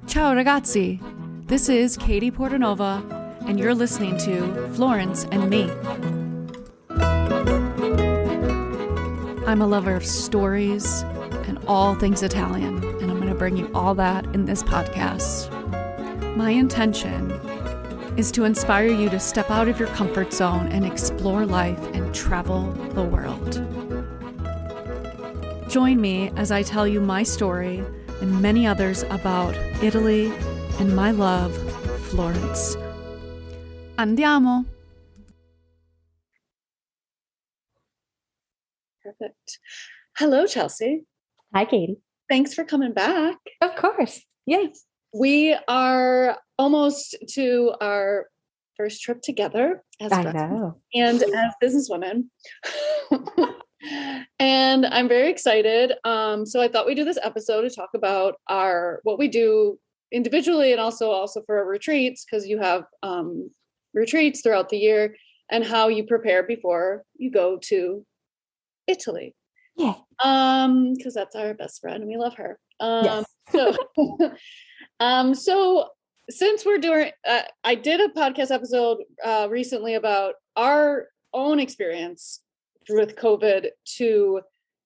Ciao ragazzi, this is Katie Portanova, and you're listening to Florence and Me. I'm a lover of stories and all things Italian, and I'm going to bring you all that in this podcast. My intention is to inspire you to step out of your comfort zone and explore life and travel the world. Join me as I tell you my story and many others about Italy and my love, Florence. Andiamo! Perfect. Hello, Chelsea. Hi, Katie. Thanks for coming back. Of course. Yes. We are almost to our first trip together as I friends know. and as businesswomen. And I'm very excited. So I thought we'd do this episode to talk about what we do individually and also for our retreats, because you have retreats throughout the year, and how you prepare before you go to Italy. Yeah. Because that's our best friend and we love her. Yes. So since we're doing, I did a podcast episode recently about our own experience with COVID to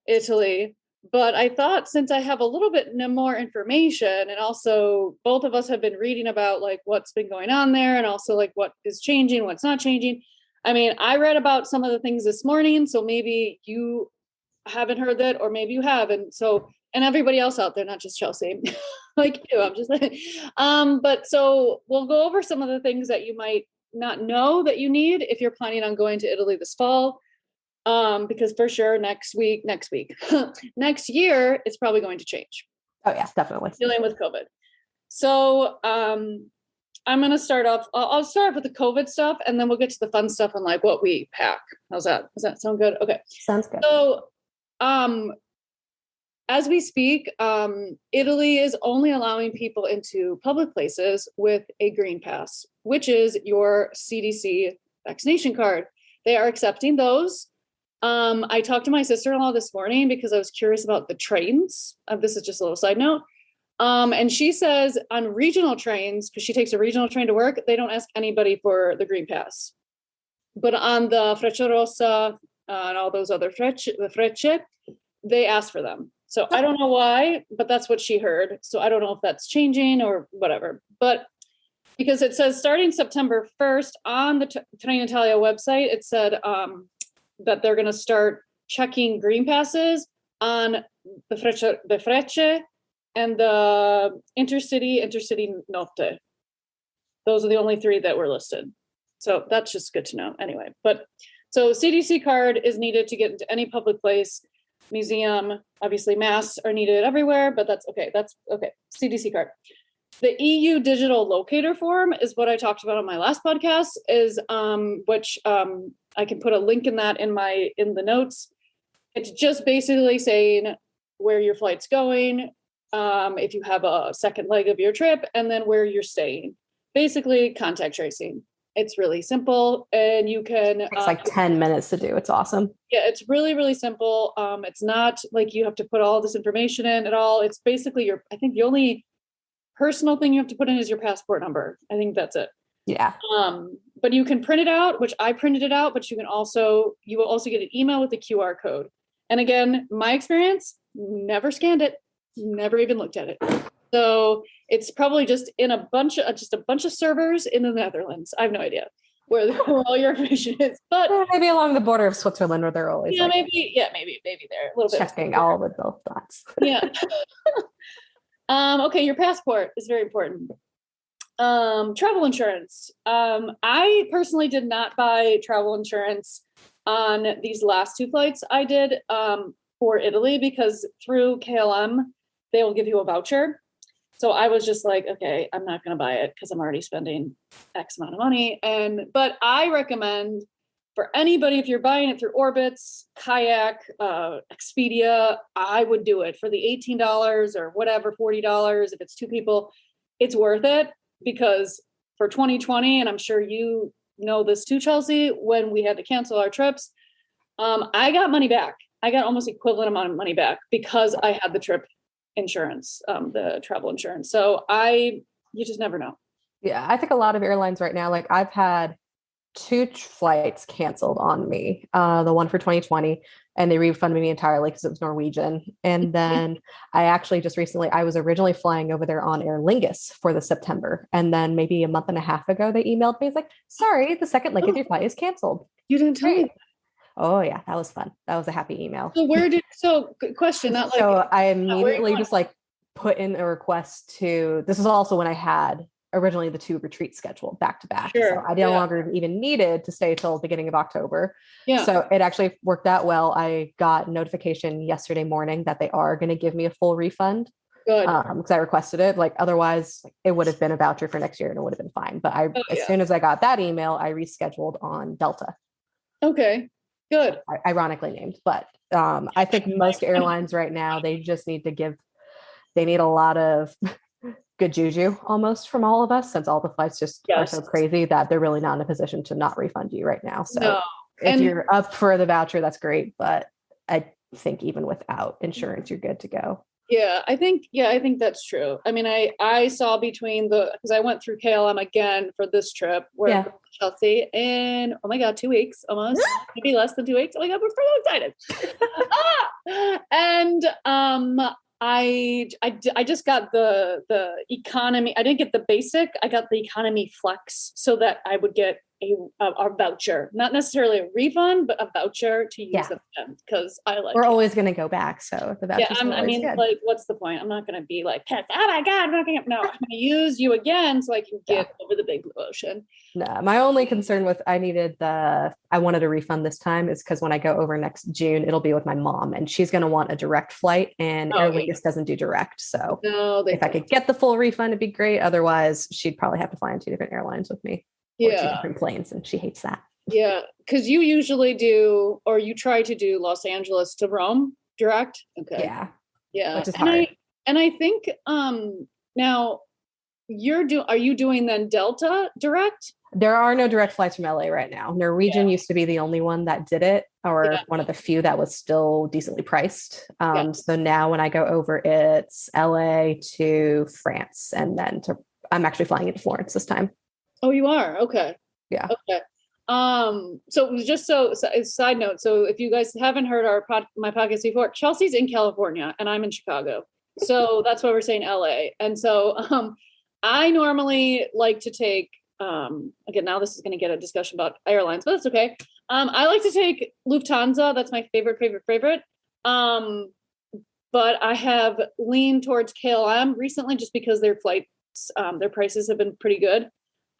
Italy, but I thought since I have a little bit more information, and also both of us have been reading about like what's been going on there, and also like what is changing, what's not changing. I mean, I read about some of the things this morning, so maybe you haven't heard that, or maybe you have, and everybody else out there, not just Chelsea, like you. I'm just like, but so we'll go over some of the things that you might not know that you need if you're planning on going to Italy this fall. Because for sure next next year, it's probably going to change. Oh yeah, definitely. Dealing with COVID. So, I'm going to start off, I'll start off with the COVID stuff, and then we'll get to the fun stuff and like what we pack. How's that? Does that sound good? Okay. Sounds good. So, as we speak, Italy is only allowing people into public places with a green pass, which is your CDC vaccination card. They are accepting those. I talked to my sister-in-law this morning because I was curious about the trains. This is just a little side note. And she says on regional trains, because she takes a regional train to work, they don't ask anybody for the green pass. But on the Frecciarossa and all those other Frecce, they ask for them. So I don't know why, but that's what she heard. So I don't know if that's changing or whatever. But because it says starting September 1st on the Trenitalia website, it said that they're going to start checking green passes on the Frecce and the intercity Notte. Those are the only three that were listed. So that's just good to know anyway. But so CDC card is needed to get into any public place, museum. Obviously masks are needed everywhere, but that's okay. CDC card. The EU digital locator form is what I talked about on my last podcast, is which I can put a link in that in the notes. It's just basically saying where your flight's going, if you have a second leg of your trip, and then where you're staying. Basically contact tracing. It's really simple, and you can It's like 10 minutes to do. It's awesome. Yeah, it's really, really simple. It's not like you have to put all this information in at all. It's basically I think the only personal thing you have to put in is your passport number. I think that's it. Yeah. But you can print it out, which I printed it out, but you will also get an email with a QR code. And again, my experience, never scanned it, never even looked at it. So it's probably just in a bunch of servers in the Netherlands. I have no idea where all your information is, but maybe along the border of Switzerland, where they're always maybe there a little bit checking all of the dots. Yeah. Okay, your passport is very important. Travel insurance. I personally did not buy travel insurance on these last two flights I did for Italy, because through KLM, they will give you a voucher. So I was just like, okay, I'm not going to buy it because I'm already spending X amount of money. But I recommend for anybody, if you're buying it through Orbitz, Kayak, Expedia, I would do it for the $18 or whatever, $40. If it's two people, it's worth it, because for 2020, and I'm sure you know this too, Chelsea, when we had to cancel our trips, I got money back. I got almost equivalent amount of money back because I had the trip insurance, the travel insurance. So you just never know. Yeah, I think a lot of airlines right now, like I've had two flights canceled on me. The one for 2020, and they refunded me entirely because it was Norwegian. And then I actually just recently, I was originally flying over there on Aer Lingus for the September. And then maybe a month and a half ago, they emailed me. It's like, sorry, the second leg of your flight is canceled. You didn't tell me. Oh yeah, that was fun. That was a happy email. So good question, not like, So I where you immediately going? just like put in a request to, this is also when I had originally the two retreats scheduled back to back. So Sure. I no longer even needed to stay till the beginning of October. Yeah. So it actually worked out well. I got notification yesterday morning that they are going to give me a full refund. Good. Because I requested it. Like otherwise, it would have been a voucher for next year and it would have been fine. But as soon as I got that email, I rescheduled on Delta. Okay. Good. Ironically named, but I think most airlines right now, they just need to they need a lot of good juju almost from all of us, since all the flights just are so crazy that they're really not in a position to not refund you right now. So if you're up for the voucher, that's great. But I think even without insurance, you're good to go. Yeah, I think that's true. I mean, I saw because I went through KLM again for this trip where Chelsea in, oh my God, 2 weeks almost, maybe less than 2 weeks. Oh my God, we're so excited. And I just got the economy. I didn't get the basic. I got the economy flex so that I would get a voucher, not necessarily a refund, but a voucher to use them because we're always going to go back. So the voucher. I mean, good. Like, what's the point? I'm not going to be like, oh my God, I'm going to use you again so I can get over the big blue ocean. No, my only concern with I wanted a refund this time is because when I go over next June, it'll be with my mom and she's going to want a direct flight, and Aer Lingus doesn't do direct. So if I could get the full refund, it'd be great. Otherwise, she'd probably have to fly on 2 different airlines with me. Or 2 different planes, and she hates that. Yeah, because you usually do, or you try to do Los Angeles to Rome direct. Okay. Yeah, which is hard. I think now are you doing then Delta direct? There are no direct flights from LA right now. Norwegian used to be the only one that did it, or one of the few that was still decently priced. So now when I go over, it's LA to France, and then I'm actually flying into Florence this time. Oh, you are? Okay. Yeah. Okay. So just side note. So if you guys haven't heard my podcast before, Chelsea's in California and I'm in Chicago. So that's why we're saying LA. And so, I normally like to take, again, now this is going to get a discussion about airlines, but that's okay. I like to take Lufthansa. That's my favorite. But I have leaned towards KLM recently just because their flights, their prices have been pretty good.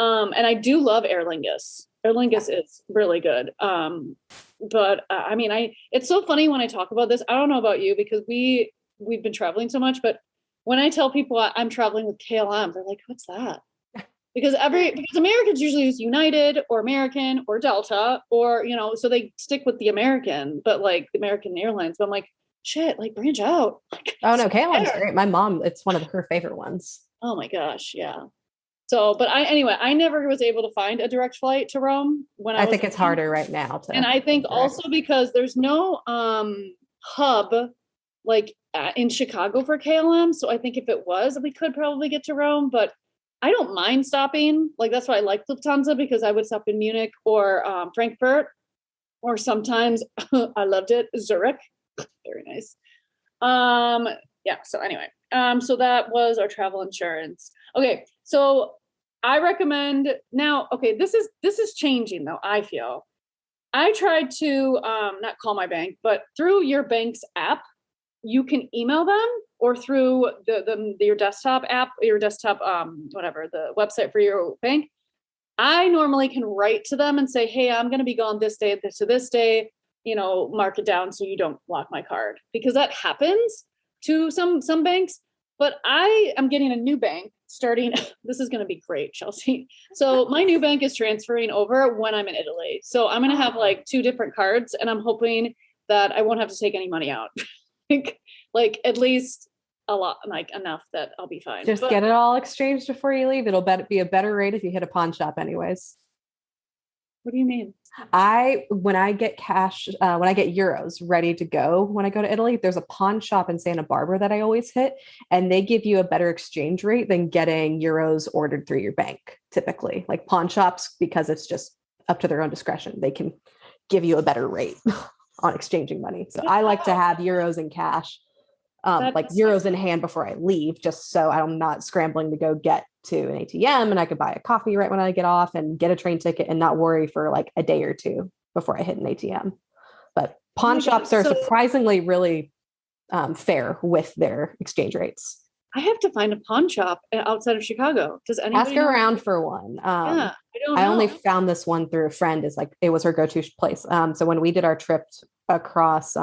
And I do love Aer Lingus. Aer Lingus is really good. But I mean, it's so funny when I talk about this. I don't know about you because we've been traveling so much, but when I tell people I'm traveling with KLM, they're like, "What's that?" Because Americans usually use United or American or Delta, or so they stick with the American, but like the American Airlines. But I'm like, shit, like branch out. Oh no, KLM's great. My mom, it's one of her favorite ones. Oh my gosh, yeah. So, but I never was able to find a direct flight to Rome I think it's harder right now. And I think also because there's no hub like in Chicago for KLM. So I think if it was, we could probably get to Rome, but I don't mind stopping. Like, that's why I like Lufthansa, because I would stop in Munich or Frankfurt, or sometimes I loved it, Zurich. Very nice. Yeah. So anyway, so that was our travel insurance. Okay. So I recommend now, okay, this is changing though. I feel I tried to not call my bank, but through your bank's app, you can email them, or through your desktop app, your desktop, whatever, the website for your bank. I normally can write to them and say, hey, I'm going to be gone this day to this day, mark it down so you don't block my card, because that happens to some banks. But I am getting a new bank starting. This is going to be great, Chelsea. So my new bank is transferring over when I'm in Italy. So I'm going to have like 2 different cards, and I'm hoping that I won't have to take any money out. Like at least a lot, like enough that I'll be fine. Just get it all exchanged before you leave. It'll be a better rate if you hit a pawn shop anyways. What do you mean? When I get cash, when I get euros ready to go, when I go to Italy, there's a pawn shop in Santa Barbara that I always hit, and they give you a better exchange rate than getting euros ordered through your bank. Typically, like pawn shops, because it's just up to their own discretion, they can give you a better rate on exchanging money. So I like to have euros in cash, like That's euros in hand before I leave, just so I'm not scrambling to go get to an ATM, and I could buy a coffee right when I get off and get a train ticket and not worry for like a day or two before I hit an ATM. But oh pawn my God. shops are So surprisingly really fair with their exchange rates. I have to find a pawn shop outside of Chicago. Does Ask anybody know? around for one. Yeah, I don't I only know. found this one through a friend. Is like it was her go-to place. So when we did our trip across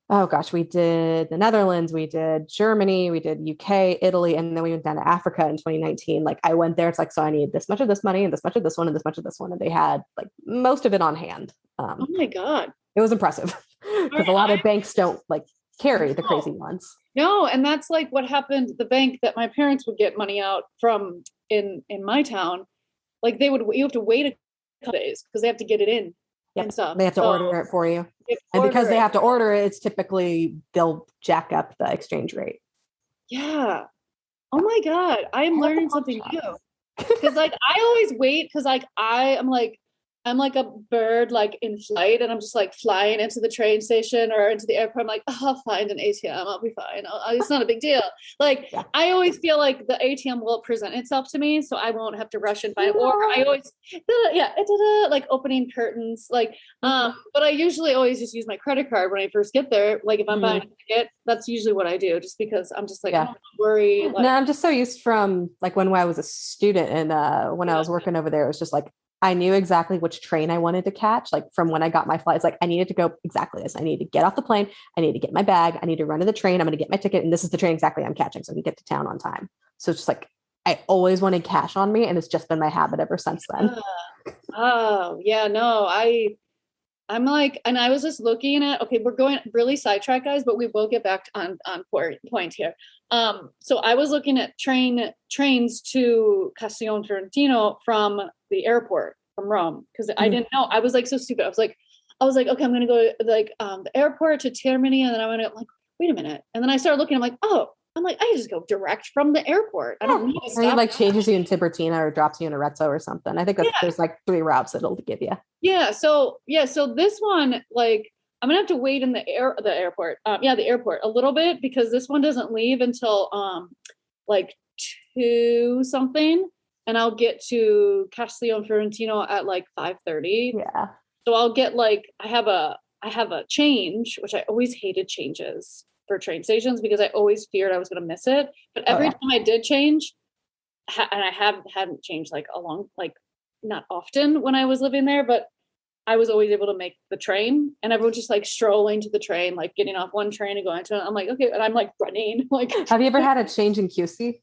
oh gosh, we did the Netherlands, we did Germany, we did UK, Italy, and then we went down to Africa in 2019. Like I went there, it's like, so I need this much of this money and this much of this one and this much of this one. And they had like most of it on hand. Oh my God. It was impressive because a lot of banks don't like carry the crazy ones. No, and that's like what happened. The bank that my parents would get money out from in my town, like you have to wait a couple days because they have to get it in and Yep. stuff. They have to So order it for you. if And because order they it, have to order it, it's typically they'll jack up the exchange rate. yeah. Oh my God, I am I love the learning pawn something new. shops. Because like I always wait because like I'm like a bird like in flight and I'm just like flying into the train station or into the airport. I'm like, oh, I'll find an ATM. I'll be fine. It's not a big deal. Like Yeah. I always feel like the ATM will present itself to me, so I won't have to rush and find it. Or I always like opening curtains. Like but I usually always just use my credit card when I first get there. Like if I'm buying a ticket, that's usually what I do, just because I'm just like I don't worry. Like No, I'm just so used from like when I was a student and when I was working over there, it was just like I knew exactly which train I wanted to catch. Like from when I got my flights, like I needed to go exactly this. I need to get off the plane. I need to get my bag. I need to run to the train. I'm going to get my ticket. And this is the train exactly I'm catching. So I can get to town on time. So it's just like, I always wanted cash on me. And it's just been my habit ever since then. oh yeah, no, I'm like, and I was just looking at, okay, we're going really sidetrack guys, but we will get back on point here. So I was looking at trains to Castellon Fiorentino from the airport from Rome because I didn't know. I was like so stupid. I was like, okay, I'm gonna go like the airport to Termini, and then I went like, wait a minute, and then I started looking. I'm like, I can just go direct from the airport. I don't need to Or it stop. like changes you in Tiburtina or drops you in Arezzo or something. I think there's like 3 routes it'll give you. Yeah. So this one, like, I'm gonna have to wait in the airport. The airport a little bit because this one doesn't leave until like 2 something, and I'll get to Castello Fiorentino at like 5:30. Yeah. So I'll get like I have a change, which I always hated changes for train stations because I always feared I was gonna miss it. But every time I did change, and I hadn't changed like a long like not often when I was living there, but I was always able to make the train, and everyone just like strolling to the train, like getting off one train and going to it. I'm like, okay, and I'm like running. Like, have you ever had a change in QC?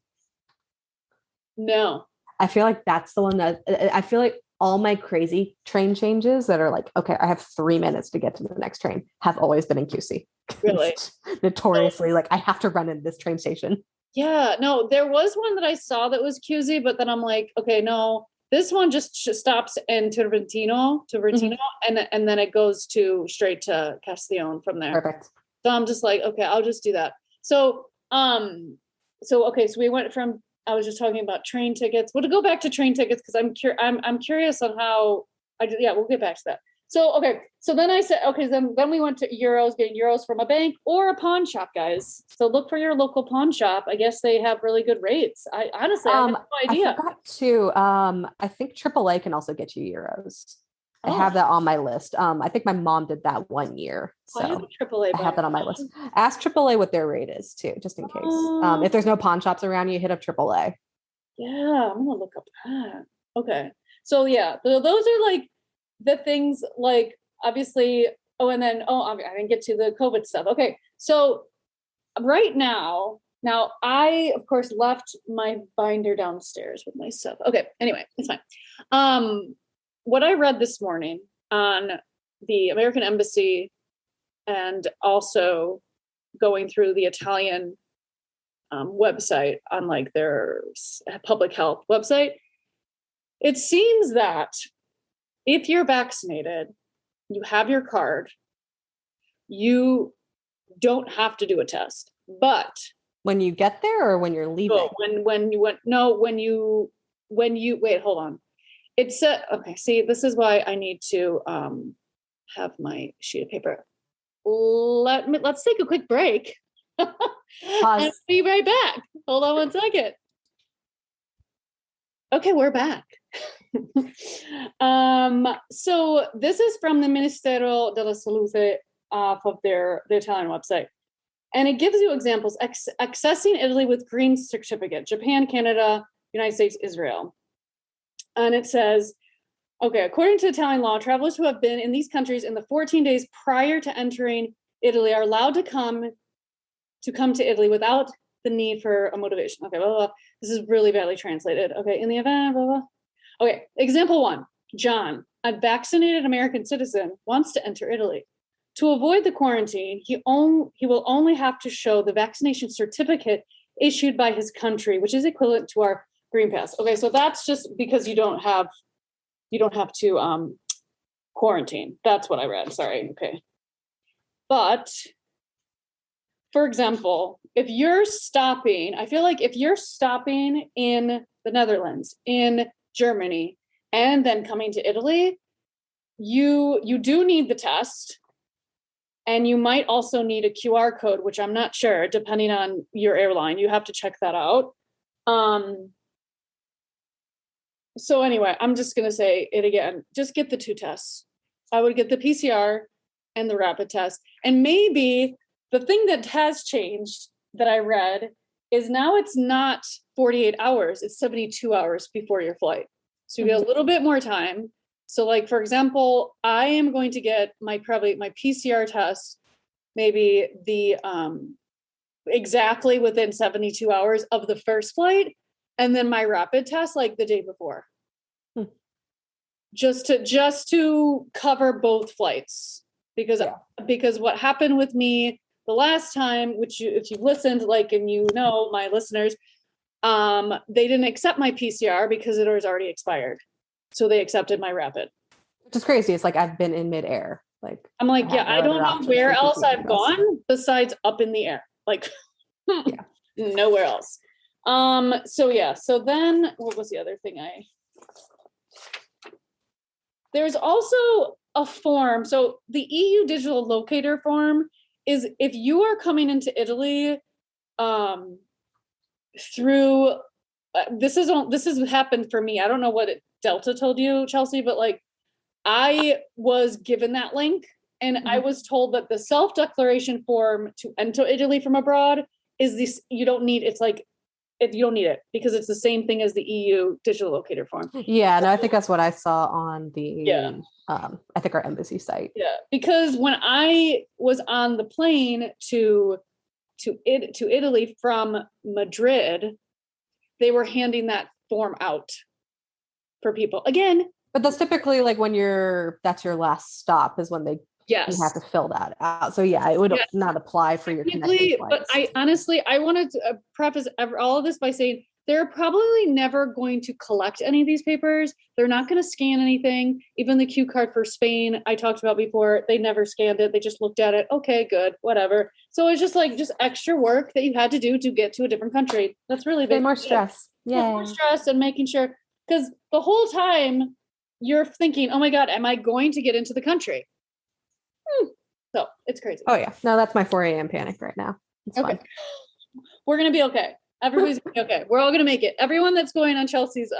No. I feel like that's the one that I feel like all my crazy train changes that are like, okay, I have 3 minutes to get to the next train have always been in QC. Really? Notoriously, like I have to run in this train station. Yeah, no, there was one that I saw that was QZ, but then I'm like, okay, no, this one just stops in Vertino, and then it goes to straight to Castellon from there. Perfect. So I'm just like, okay, I'll just do that. So so we went from I was just talking about train tickets. Well, to go back to train tickets because I'm curious on how we'll get back to that. So okay, so then I said okay, then we went to getting euros from a bank or a pawn shop, guys. So look for your local pawn shop. I guess they have really good rates. I honestly I have no idea. I forgot to I think AAA can also get you euros. I have that on my list. I think my mom did that one year. So I have a AAA. I have that on my list. Ask AAA what their rate is too, just in case. If there's no pawn shops around you, hit up AAA. Yeah, I'm gonna look up that. Okay. So yeah, those are like the things like obviously, and then I didn't get to the COVID stuff. Okay. So right now I of course left my binder downstairs with my stuff. Okay. Anyway, it's fine. What I read this morning on the American Embassy and also going through the Italian website on like their public health website, it seems that if you're vaccinated, you have your card, you don't have to do a test. But When you get there or when you're leaving? oh, when you wait, hold on. It's okay. See, this is why I need to have my sheet of paper. Let's take a quick break. And be right back. Hold on one second. Okay, we're back. So this is from the Ministero de la Salute off of their Italian website. And it gives you examples, accessing Italy with green certificate, Japan, Canada, United States, Israel. And it says, okay, according to Italian law, travelers who have been in these countries in the 14 days prior to entering Italy are allowed to come to Italy without the need for a motivation. Okay, blah, blah, blah. This is really badly translated. Okay, in the event, blah, blah. Okay, example 1. John, a vaccinated American citizen, wants to enter Italy. To avoid the quarantine, he will only have to show the vaccination certificate issued by his country, which is equivalent to our green pass. Okay, so that's just because you don't have to quarantine. That's what I read. Sorry. Okay. But for example, if you're stopping, I feel like if you're stopping in the Netherlands, in Germany, and then coming to Italy, you do need the test. And you might also need a QR code, which I'm not sure, depending on your airline. You have to check that out. So anyway, I'm just going to say it again. Just get the 2 tests. I would get the PCR and the rapid test. And maybe the thing that has changed that I read is now it's not 48 hours, it's 72 hours before your flight. So you get a little bit more time. So like, for example, I am going to get my PCR test, maybe the exactly within 72 hours of the first flight. And then my rapid test like the day before. Just to cover both flights. Because what happened with me the last time, which if you've listened, like, and you know, my listeners, they didn't accept my PCR because it was already expired. So they accepted my rapid. Which is crazy. It's like I've been in midair. Like I'm like, I don't know where else I've gone besides up in the air. Like nowhere else. So then what was the other thing there's also a form. So the EU digital locator form is if you are coming into Italy through this has happened for me. I don't know what Delta told you, Chelsea, but like I was given that link and I was told that the self-declaration form to enter Italy from abroad is this, you don't need it because it's the same thing as the EU digital locator form. Yeah, no, I think that's what I saw on the I think our embassy site. Yeah, because when I was on the plane to Italy from Madrid, they were handing that form out for people again. But that's typically like when that's your last stop is when you have to fill that out. So yeah, it would not apply for your connecting flights. But I wanted to preface all of this by saying they're probably never going to collect any of these papers. They're not going to scan anything. Even the Q card for Spain, I talked about before, they never scanned it. They just looked at it. Okay, good, whatever. So it's just extra work that you had to do to get to a different country. That's really big. More stress. Yeah. More stress and making sure, because the whole time you're thinking, oh my God, am I going to get into the country? So it's crazy. Oh yeah. No, that's my 4 a.m. panic right now. It's okay. Fine. We're going to be okay. Everybody's gonna be okay. We're all going to make it. Everyone that's going on Chelsea's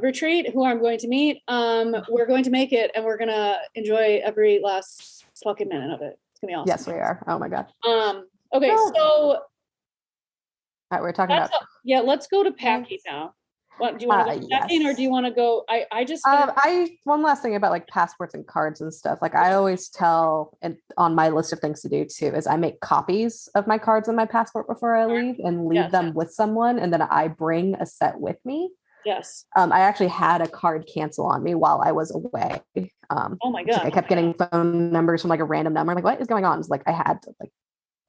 retreat, who I'm going to meet, we're going to make it and we're going to enjoy every last fucking minute of it. It's going to be awesome. Yes, we are. Oh my God. Okay. So all right, we're talking about. Let's go to packing now. What do you want to go packing or do you want to go? I just one last thing about like passports and cards and stuff. Like I always tell, and on my list of things to do too, is I make copies of my cards and my passport before I leave and leave them with someone, and then I bring a set with me. Yes. I actually had a card cancel on me while I was away. Oh my God. I kept getting phone numbers from like a random number. I'm like, what is going on? It's like I had to like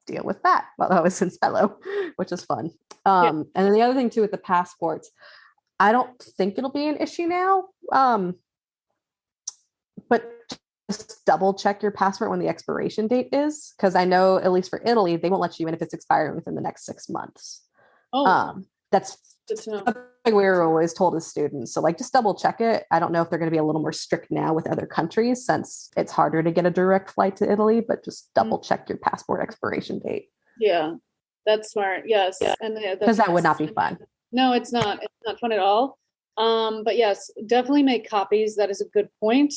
deal with that while I was in Spello, which is fun. And then the other thing too with the passports, I don't think it'll be an issue now. but just double check your passport when the expiration date is. Cause I know at least for Italy, they won't let you in if it's expiring within the next 6 months. That's good to know. something we were always told as students. So like just double check it. I don't know if they're going to be a little more strict now with other countries since it's harder to get a direct flight to Italy, but just double check your passport expiration date. Yeah, that's smart. Yes. And Because that would not be fun. No, it's not. It's not fun at all. But yes, definitely make copies. That is a good point.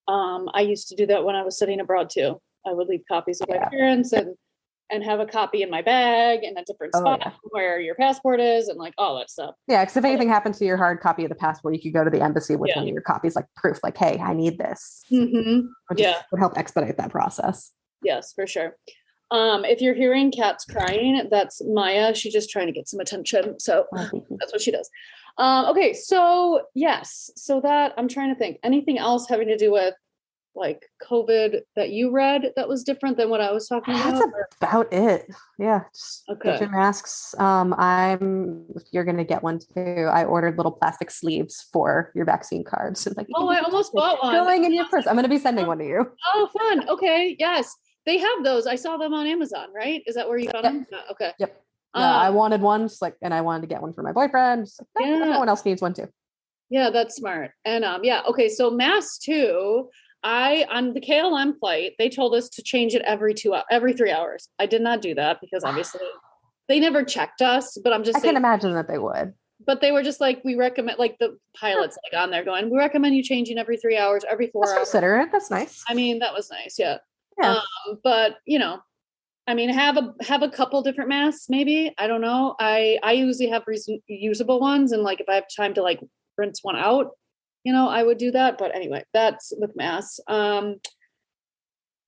I used to do that when I was studying abroad too. I would leave copies with my parents and have a copy in my bag and a different spot where your passport is and like all that stuff. Yeah, because if anything happened to your hard copy of the passport, you could go to the embassy with one of your copies, like proof, like, hey, I need this. Which would help expedite that process. Yes, for sure. If you're hearing cats crying, that's Maya. She's just trying to get some attention. So that's what she does. Okay, so yes, so that I'm trying to think. Anything else having to do with like COVID that you read that was different than what I was talking about? That's about it. Yeah. Get your masks. You're gonna get one too. I ordered little plastic sleeves for your vaccine cards. Like, I almost bought one. Going in your purse. I'm gonna be sending one to you. Oh, fun. Okay. Yes. They have those. I saw them on Amazon, right? Is that where you found them? Okay. Yep. I wanted one, and I wanted to get one for my boyfriend. No one else needs one too. Yeah, that's smart. And okay. So masks too. On the KLM flight, they told us to change it every 3 hours. I did not do that because obviously they never checked us, but I'm just I can imagine that they would. But they were just like, we recommend, like the pilots like on there going, we recommend you changing every 3 hours, every 4 hours. Considerate. That's nice. I mean, that was nice. Yeah. But I mean, have a couple different masks, maybe. I don't know. I usually have reusable ones. And like, if I have time to like rinse one out, I would do that. But anyway, that's with masks.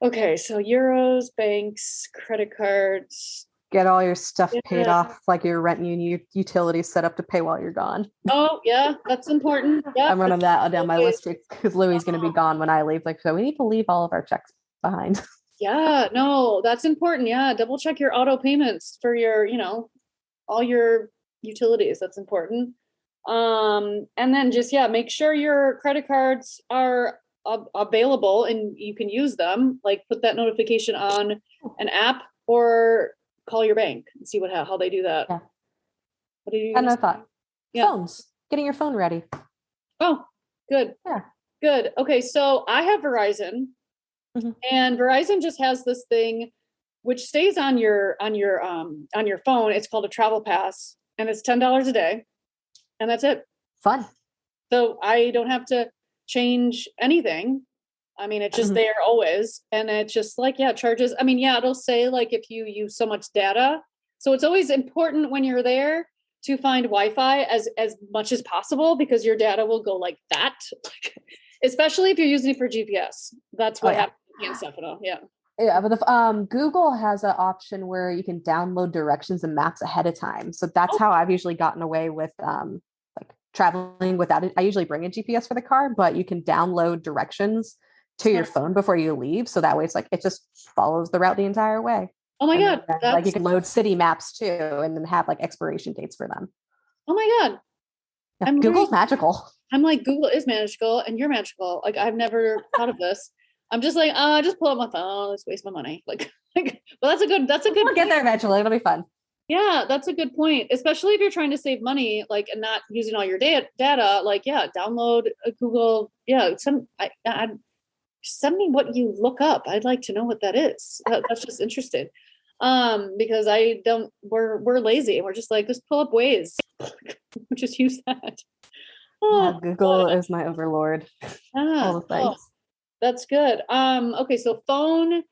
Okay. So euros, banks, credit cards. Get all your stuff paid off, like your rent and utilities set up to pay while you're gone. Oh yeah, that's important. Yeah, I'm running that down my list because Louie's going to be gone when I leave. Like, so we need to leave all of our checks behind. Yeah, no, that's important. Yeah, double check your auto payments for your, all your utilities. That's important. And then just make sure your credit cards are available and you can use them. Like put that notification on an app or call your bank and see how they do that. Yeah. What do you? I thought. Yeah. Phones. Getting your phone ready. Oh, good. Yeah. Good. Okay, so I have Verizon, and Verizon just has this thing which stays on your phone. It's called a travel pass, and it's $10 a day, and that's it. Fun. So I don't have to change anything. I mean, it's just there always. And it's just like, charges. I mean, it'll say like if you use so much data. So it's always important when you're there to find Wi-Fi as much as possible because your data will go like that. Especially if you're using it for GPS. That's what happens in Stefano. Yeah. Yeah, but Google has an option where you can download directions and maps ahead of time. So that's how I've usually gotten away with like traveling without it. I usually bring a GPS for the car, but you can download directions to your phone before you leave. So that way it's like, it just follows the route the entire way. Oh my God. Then, like you can load city maps too, and then have like expiration dates for them. Oh my God. Yeah, Google's magical. I'm like, Google is magical and you're magical. Like I've never thought of this. I'm just like, just pull up my phone. Let's waste my money. Well, that's a good We'll get there eventually. It'll be fun. Yeah, that's a good point. Especially if you're trying to save money, like, and not using all your data, like, download a Google. Yeah. Send me what you look up. I'd like to know what that is. That's just interesting. Because we're lazy. We're just like, just pull up Waze. Just use that. Google is my overlord. All the things. That's good. Okay. So phone.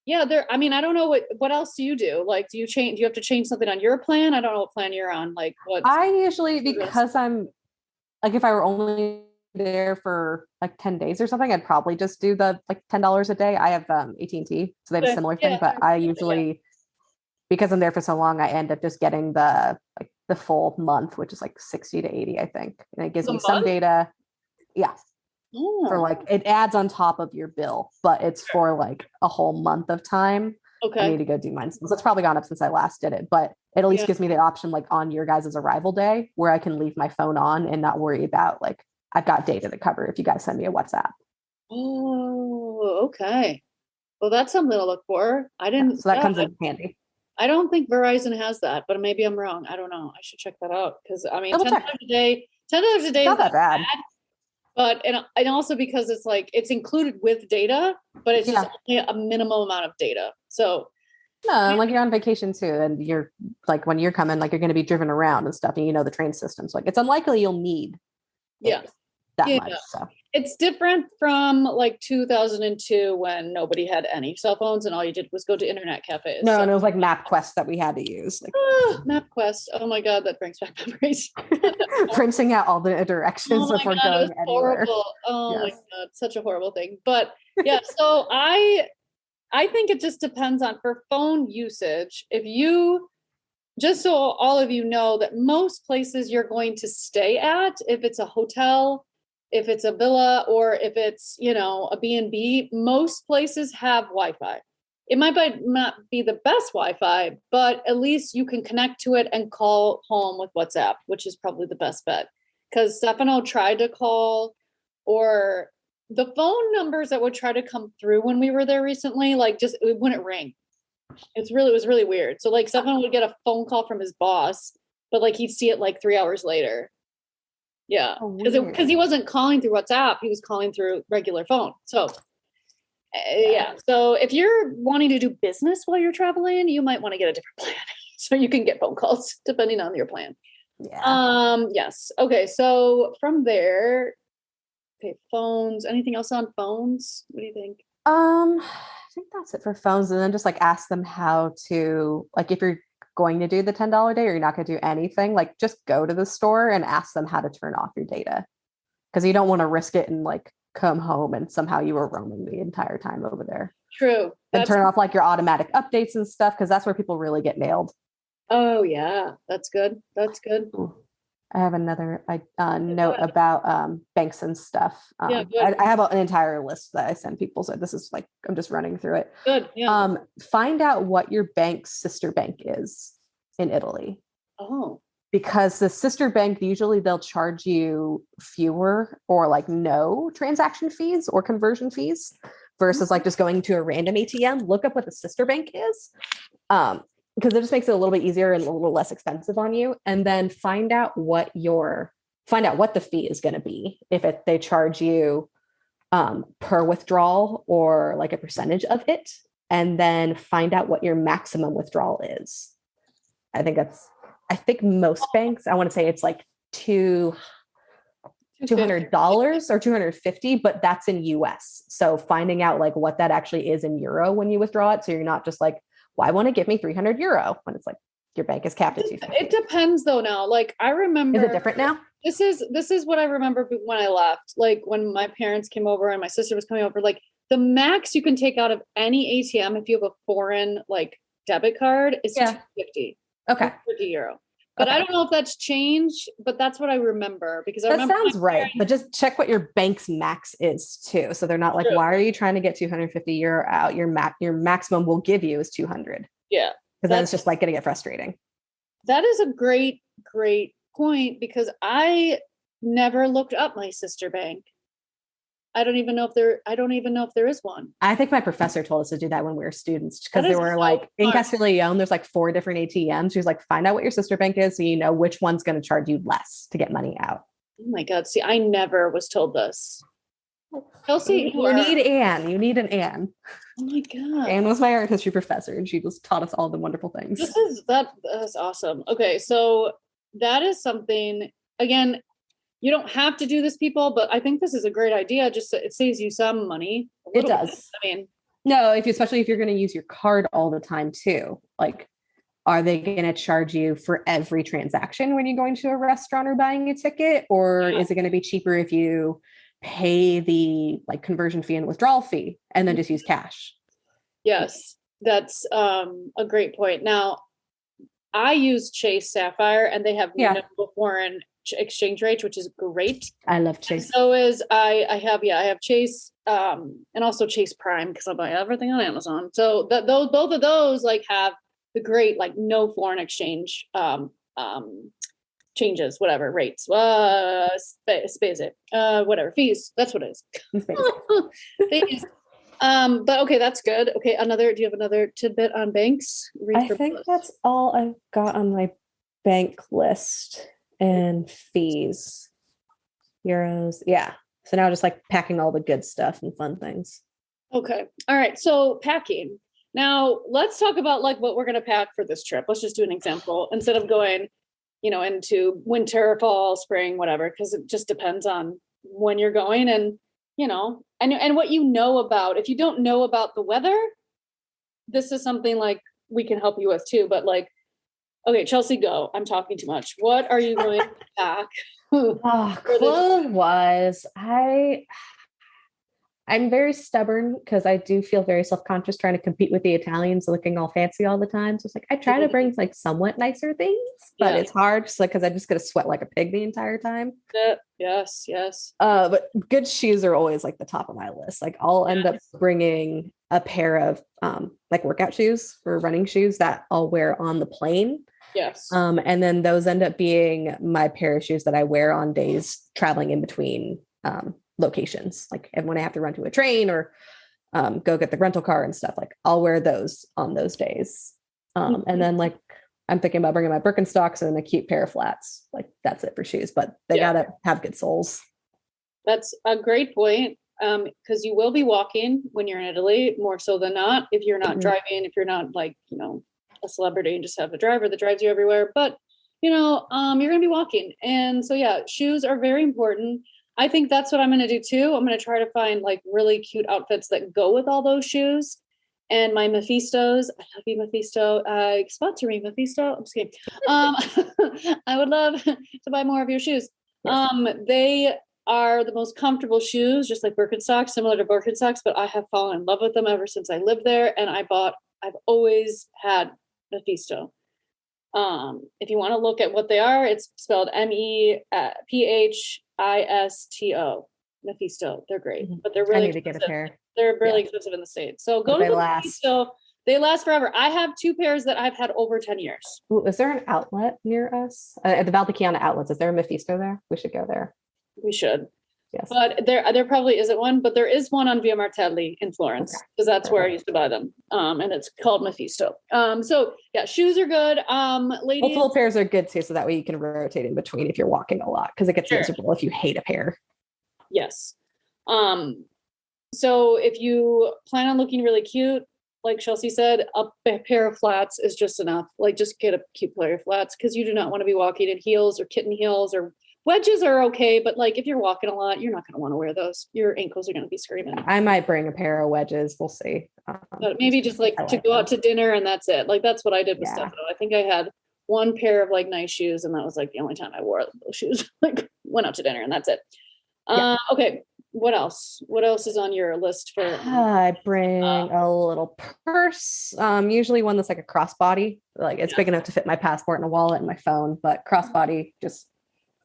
Yeah. I don't know what else do you do? Like, do you have to change something on your plan? I don't know what plan you're on. Like what? I usually, because I'm like, if I were only there for like 10 days or something, I'd probably just do the like $10 a day. I have AT&T, so they have a similar thing, but I usually, because I'm there for so long, I end up just getting the full month, which is like 60 to 80, I think. And it gives me some data. Yeah. For like, it adds on top of your bill, but it's for like a whole month of time. Okay. I need to go do mine. So it's probably gone up since I last did it, but it at least gives me the option like on your guys' arrival day where I can leave my phone on and not worry about like, I've got data to cover if you guys send me a WhatsApp. Oh, okay. Well, that's something to look for. I Yeah, didn't, so that yeah, comes in handy. I don't think Verizon has that, but maybe I'm wrong. I don't know. I should check that out because I mean, Double $10 check. a day, $10 a day It's is not that not bad. bad, but and also because it's like it's included with data, but it's just Yeah. only a minimum amount of data. So No, and like you're on vacation too, and you're like when you're coming, like you're going to be driven around and stuff, and you know the train systems. Like it's unlikely you'll need yeah, it that yeah. much. So It's different from like 2002 when nobody had any cell phones and all you did was go to internet cafes. no, So and it was like MapQuest that we had to use, like MapQuest. Oh my God, that brings back memories. printing out all the Oh directions my before God, it was going anywhere. horrible. Oh my Yes. God, such a horrible thing. But yeah, so I think it just depends on for phone usage. If you just so all of you know that most places you're going to stay at, if it's a hotel, if it's a villa, or if it's, you know, a B&B, most places have Wi-Fi. It might not be the best Wi-Fi, but at least you can connect to it and call home with WhatsApp, which is probably the best bet. Because Stefano tried to call, or the phone numbers that would try to come through when we were there recently, like just it wouldn't ring. It was really weird. So like Stefan would get a phone call from his boss, but like he'd see it like 3 hours later. Yeah. Oh, Because he weird. wasn't calling through WhatsApp, he was calling through regular phone. So Yeah. yeah. So if you're wanting to do business while you're traveling, you might want to get a different plan. So you can get phone calls depending on your plan. Yeah. Yes. Okay. So from there, okay, phones. Anything else on phones? What do you think? I think that's it for phones. And then just like ask them how to, like, if you're going to do the $10 day or you're not going to do anything, like just go to the store and ask them how to turn off your data. Because you don't want to risk it and like come home and somehow you were roaming the entire time over there. True. And That's turn off like your automatic updates and stuff, because that's where people really get nailed. oh yeah, that's good. That's good. Ooh. I have another note Yeah, about banks and stuff. yeah, I have an entire list that I send people. So this is like, I'm just running through it. good. Yeah. Find out what your bank's sister bank is in Italy. Oh, Because the sister bank, usually they'll charge you fewer or like no transaction fees or conversion fees versus like just going to a random ATM. Look up what the sister bank is. Because it just makes it a little bit easier and a little less expensive on you. And then find out what the fee is going to be. If they charge you per withdrawal or like a percentage of it, and then find out what your maximum withdrawal is. I think most banks, I want to say it's like $200 or 250, but that's in US. So finding out like what that actually is in euro when you withdraw it. So you're not just like, well, I want to give me 300 euro when it's like your bank is capped at 250. it depends though now. Like I remember Is it different now? This is what I remember when I left. Like when my parents came over and my sister was coming over, like the max you can take out of any ATM if you have a foreign like debit card is Yeah. 250. Okay. 250 euro. But Okay. I don't know if that's changed, but that's what I remember because I That remember sounds right. But just check what your bank's max is too. So they're not like, true. why are you trying to get 250 euro out? Your maximum we'll give you is 200. Yeah. Because then it's just like going to get frustrating. That is a great, great point because I never looked up my sister bank. I don't even know if there is one. I think my professor told us to do that when we were students because That there is were so like in smart. Castiglione, there's like 4 different ATMs. She was like, find out what your sister bank is so you know which one's going to charge you less to get money out. Oh my God. See, I never was told this. Kelsey, You need Anne. You need an Anne. oh my God. Anne was my art history professor and she just taught us all the wonderful things. That's awesome. Okay, so that is something again, you don't have to do this, people, but I think this is a great idea. Just so it saves you some money. It does. Bit. I mean, no, especially if you're going to use your card all the time too. Like, are they going to charge you for every transaction when you're going to a restaurant or buying a ticket, or is it going to be cheaper if you pay the like conversion fee and withdrawal fee and then just use cash? yes, that's a great point. Now, I use Chase Sapphire, and they have no foreign exchange rates, which is great. I love Chase. And so is I have Chase and also Chase Prime because I buy everything on Amazon. So both of those like have the great like no foreign exchange changes, whatever rates, space it, whatever fees. That's what it is. Fees. But okay, that's good. Okay, do you have another tidbit on banks? Read I from the think list. that's all I've got on my bank list and fees. Euros. Yeah. So now just like packing all the good stuff and fun things. Okay. All right. So packing. Now let's talk about like what we're going to pack for this trip. Let's just do an example instead of going, into winter, fall, spring, whatever, because it just depends on when you're going and, and what you know about. If you don't know about the weather, this is something like we can help you with too. But like, okay, Chelsea, go. I'm talking too much. What are you going to pack? Oh, clothes wise, I'm very stubborn because I do feel very self-conscious trying to compete with the Italians looking all fancy all the time. So it's like I try to bring like somewhat nicer things, but it's hard just like because I'm just gonna sweat like a pig the entire time. Yes, yes. But good shoes are always like the top of my list. Like I'll end up bringing a pair of like workout shoes for running shoes that I'll wear on the plane. Yes. And then those end up being my pair of shoes that I wear on days traveling in between locations. Like when I have to run to a train or go get the rental car and stuff, like I'll wear those on those days. And then like I'm thinking about bringing my Birkenstocks and a cute pair of flats. Like that's it for shoes, but they gotta have good soles. That's a great point. Because you will be walking when you're in Italy more so than not. If you're not driving, if you're not like, a celebrity and just have a driver that drives you everywhere, but you're going to be walking. And so, yeah, shoes are very important. I think that's what I'm going to do too. I'm going to try to find like really cute outfits that go with all those shoes. And my Mephistos, I love you, Mephisto. Sponsor me, Mephisto. I'm just kidding. I would love to buy more of your shoes. Yes. They are the most comfortable shoes, just like Birkenstocks, similar to Birkenstocks, but I have fallen in love with them ever since I lived there. And I've always had Mephisto. If you want to look at what they are, it's spelled Mephisto. Mephisto. They're great, but they're really I need to get a pair. They're really expensive in the States. So go to the Mephisto. They last forever. I have 2 pairs that I've had over 10 years. Ooh, is there an outlet near us? At the Valdichiana outlets, is there a Mephisto there? We should go there. We should. Yes. But there probably isn't one, but there is one on Via Martelli in Florence because that's where I used to buy them. And it's called Mephisto. So yeah, shoes are good. Ladies, multiple pairs are good too, so that way you can rotate in between if you're walking a lot because it gets miserable if you hate a pair. Yes. So if you plan on looking really cute, like Chelsea said, a pair of flats is just enough. Like just get a cute pair of flats because you do not want to be walking in heels or kitten heels or wedges are okay, but like if you're walking a lot, you're not going to want to wear those. Your ankles are going to be screaming. I might bring a pair of wedges. We'll see. But maybe just like to go out to dinner and that's it. Like that's what I did with Stefano. I think I had one pair of like nice shoes and that was like the only time I wore those shoes. Like went out to dinner and that's it. Okay. What else? What else is on your list for? I bring a little purse. Usually one that's like a crossbody. Like it's big enough to fit my passport and a wallet and my phone, but crossbody just.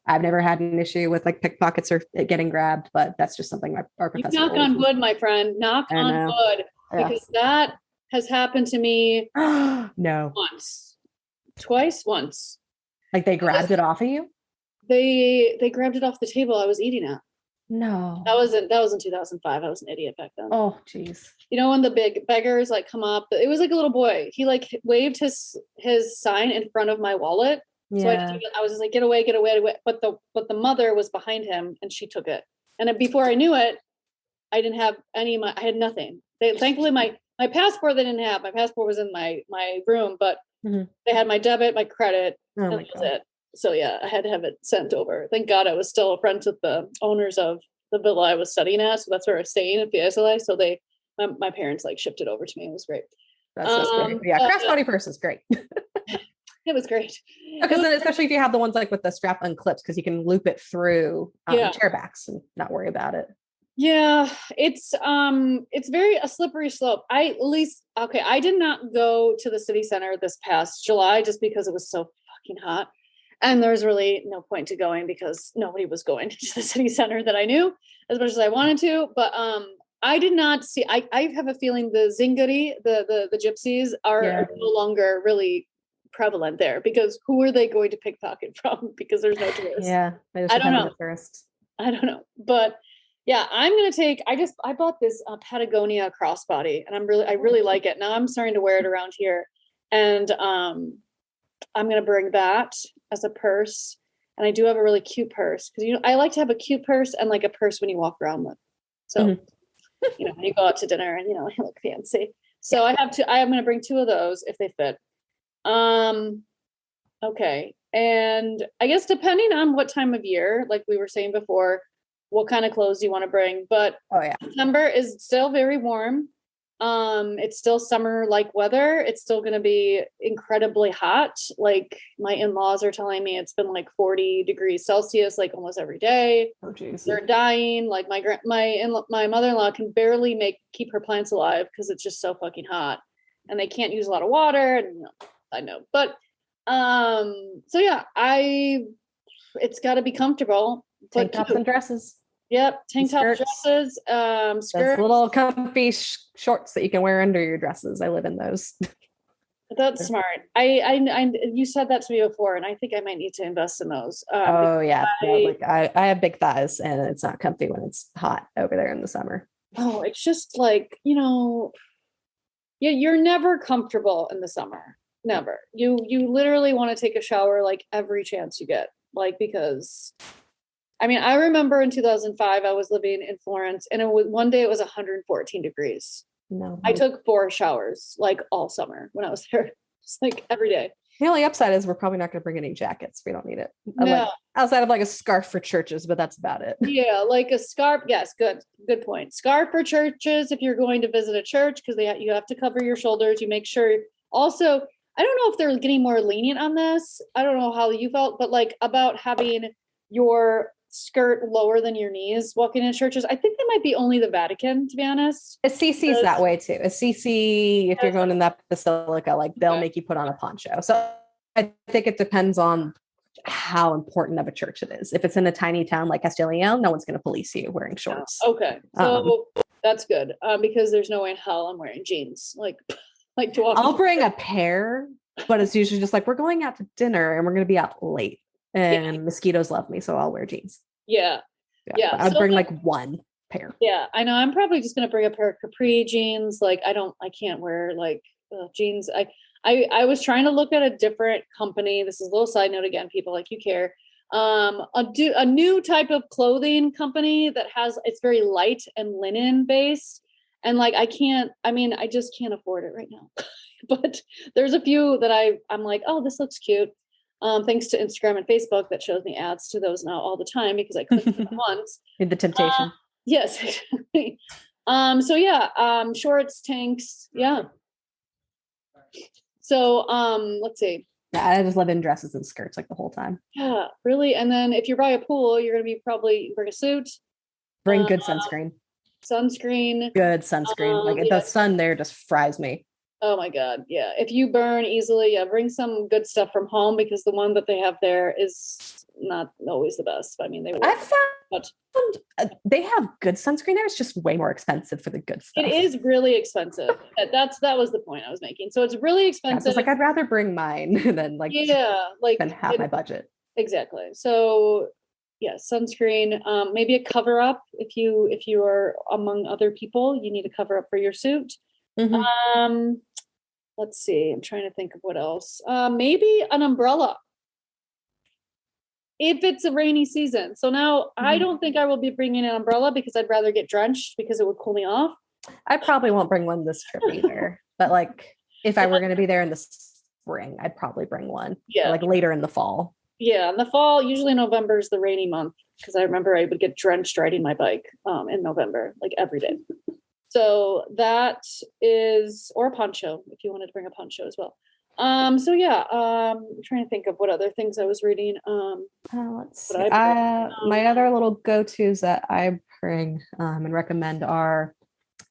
I've never had an issue with like pickpockets or it getting grabbed, but that's just something our professor. Knock on wood, my friend. Knock on wood, because that has happened to me. No. Once. Like they grabbed it off of you? They grabbed it off the table I was eating at. No. That was in 2005. I was an idiot back then. Oh, geez. When the big beggars like come up, it was like a little boy. He like waved his sign in front of my wallet. So I was just like, get away. But the mother was behind him and she took it. And then before I knew it, I didn't have I had nothing. Thankfully my passport they didn't have. My passport was in my room, but they had my debit, my credit, and that was it. So yeah, I had to have it sent over. Thank God I was still friends with the owners of the villa I was studying at. So that's where I was staying at the SLA. So my parents like shipped it over to me. It was great. That's just great. Yeah, crossbody purse is great. It was great. Because then, especially if you have the ones like with the strap unclips, because you can loop it through chair backs and not worry about it. Yeah, it's very a slippery slope. I did not go to the city center this past July just because it was so fucking hot. And there was really no point to going because nobody was going to the city center that I knew as much as I wanted to. But I did not see, I have a feeling the Zingari, the gypsies are no longer really prevalent there because who are they going to pickpocket from? Because there's no tourists. Yeah, they just I don't depend on know. the tourists. I don't know. But yeah, I'm gonna take. I bought this Patagonia crossbody, and I really like it. Now I'm starting to wear it around here, and I'm gonna bring that as a purse. And I do have a really cute purse because I like to have a cute purse and like a purse when you walk around with. So when you go out to dinner and you look fancy. So I have to. I am gonna bring 2 of those if they fit. Okay. And I guess depending on what time of year, like we were saying before, what kind of clothes you want to bring. But September is still very warm. It's still summer-like weather. It's still going to be incredibly hot. Like my in-laws are telling me it's been like 40 degrees Celsius, like almost every day. Oh, geez. They're dying. Like my mother-in-law can barely keep her plants alive because it's just so fucking hot, and they can't use a lot of water. And I know, but so yeah, it's got to be comfortable. Tank tops and dresses. Yep, tank tops, dresses, skirts. Those little comfy shorts that you can wear under your dresses. I live in those. That's smart. You said that to me before, and I think I might need to invest in those. I have big thighs, and it's not comfy when it's hot over there in the summer. Oh, it's just like you're never comfortable in the summer. Never. You literally want to take a shower like every chance you get, like because. I mean, I remember in 2005, I was living in Florence, and one day it was 114 degrees. No, I took 4 showers like all summer when I was there, just like every day. The only upside is we're probably not going to bring any jackets. We don't need it. No. Outside of like a scarf for churches, but that's about it. Yeah, like a scarf. Yes, good point. Scarf for churches if you're going to visit a church because you have to cover your shoulders. You make sure. Also, I don't know if they're getting more lenient on this. I don't know how you felt, but like about having your skirt lower than your knees walking in churches. I think that might be only the Vatican, to be honest. Assisi's that way too. Assisi, if you're going in that basilica, like they'll make you put on a poncho. So I think it depends on how important of a church it is. If it's in a tiny town like Castiglione, no one's going to police you wearing shorts. Okay, so that's good because there's no way in hell I'm wearing jeans like to walk. I'll bring a pair, but it's usually just like we're going out to dinner and we're going to be out late. And mosquitoes love me, so I'll wear jeans. Yeah. I'd bring like 1 pair. Yeah, I know. I'm probably just gonna bring a pair of capri jeans. Like I can't wear like jeans. I was trying to look at a different company. This is a little side note again, people, like you care. A new type of clothing company that it's very light and linen based. And like I just can't afford it right now. But there's a few that I'm like, oh, this looks cute. Thanks to Instagram and Facebook that shows me ads to those now all the time because I clicked them once. The temptation. Yes. So yeah, shorts, tanks. Yeah. So let's see. Yeah, I just live in dresses and skirts like the whole time. Yeah, really. And then if you're by a pool, you're gonna probably bring a suit. Bring good sunscreen. Good sunscreen. Like the sun there just fries me. Oh my God. Yeah. If you burn easily, bring some good stuff from home because the one that they have there is not always the best. I mean, I found they have good sunscreen there. It's just way more expensive for the good stuff. It is really expensive. That was the point I was making. So it's really expensive. It's like I'd rather bring mine than than half my budget. Exactly. So yeah, sunscreen, maybe a cover up if you are among other people, you need a cover up for your suit. Mm-hmm. Let's see. I'm trying to think of what else. Maybe an umbrella if it's a rainy season. So now I don't think I will be bringing an umbrella because I'd rather get drenched because it would cool me off. I probably won't bring one this trip either. But like if I were going to be there in the spring, I'd probably bring one. Yeah, like later in the fall. Yeah, in the fall, usually November is the rainy month because I remember I would get drenched riding my bike in November, like every day. So that is, or a poncho if you wanted to bring a poncho as well. So yeah, I'm trying to think of what other things I was reading. Let's see. My other little go-tos that I bring and recommend are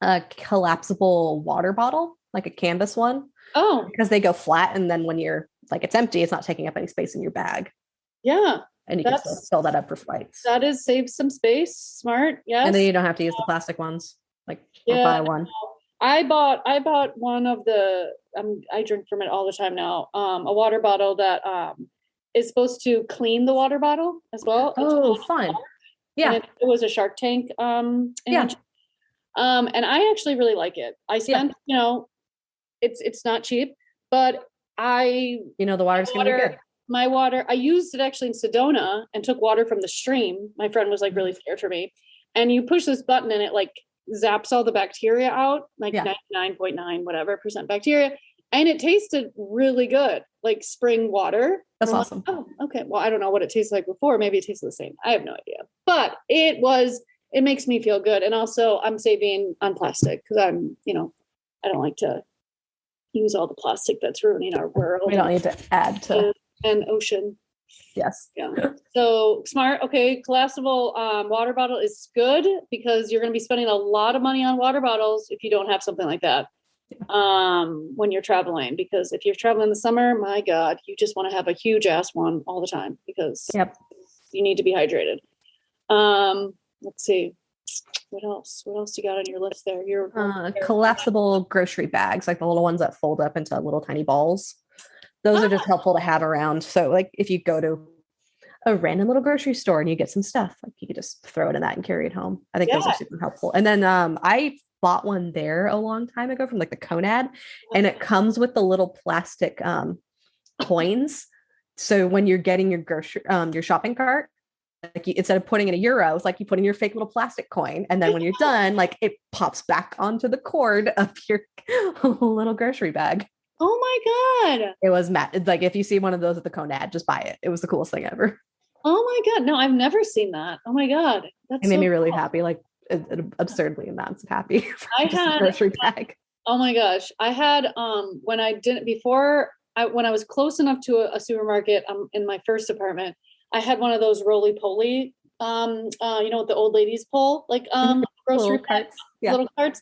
a collapsible water bottle, like a canvas one. Oh, because they go flat, and then when you're like it's empty, it's not taking up any space in your bag. Yeah, and you can still fill that up for flights. That is save some space. Smart. Yes, and then you don't have to use the plastic ones. Like buy one. I bought one of the I drink from it all the time now. A water bottle that is supposed to clean the water bottle as well. Oh, fun. And Yeah. it was a Shark Tank invention. And I actually really like it. I spent, it's not cheap, but the water's gonna be good. my water, I used it actually in Sedona and took water from the stream. My friend was like really scared for me. And you push this button and it like zaps all the bacteria out, like 99.9 whatever percent bacteria. And it tasted really good, like spring water. That's awesome. Like, oh, okay. Well, I don't know what it tastes like before. Maybe it tastes the same. I have no idea. But it makes me feel good. And also I'm saving on plastic because I don't like to use all the plastic that's ruining our world. We don't need to add to an ocean. Yes. Yeah. So smart. Okay. Collapsible water bottle is good because you're going to be spending a lot of money on water bottles if you don't have something like that when you're traveling. Because if you're traveling in the summer, my God, you just want to have a huge ass one all the time because you need to be hydrated. Let's see. What else? What else you got on your list there? Your collapsible grocery bags, like the little ones that fold up into little tiny balls. Those are just helpful to have around. So like if you go to a random little grocery store and you get some stuff, like you could just throw it in that and carry it home. I think those are super helpful. And then I bought one there a long time ago from like the Conad, and it comes with the little plastic coins. So when you're getting your your shopping cart, like instead of putting in a euro, it's like you put in your fake little plastic coin, and then when you're done, like it pops back onto the cord of your little grocery bag. Oh my God. It was it's like if you see one of those at the Conad, just buy it. It was the coolest thing ever. Oh my God. No, I've never seen that. Oh my God. It made me really happy, like absurdly amounts of happy. I had a grocery bag. Oh my gosh. I had when I was close enough to a supermarket in my first apartment, I had one of those roly-poly, what the old ladies pull, like grocery carts, little carts.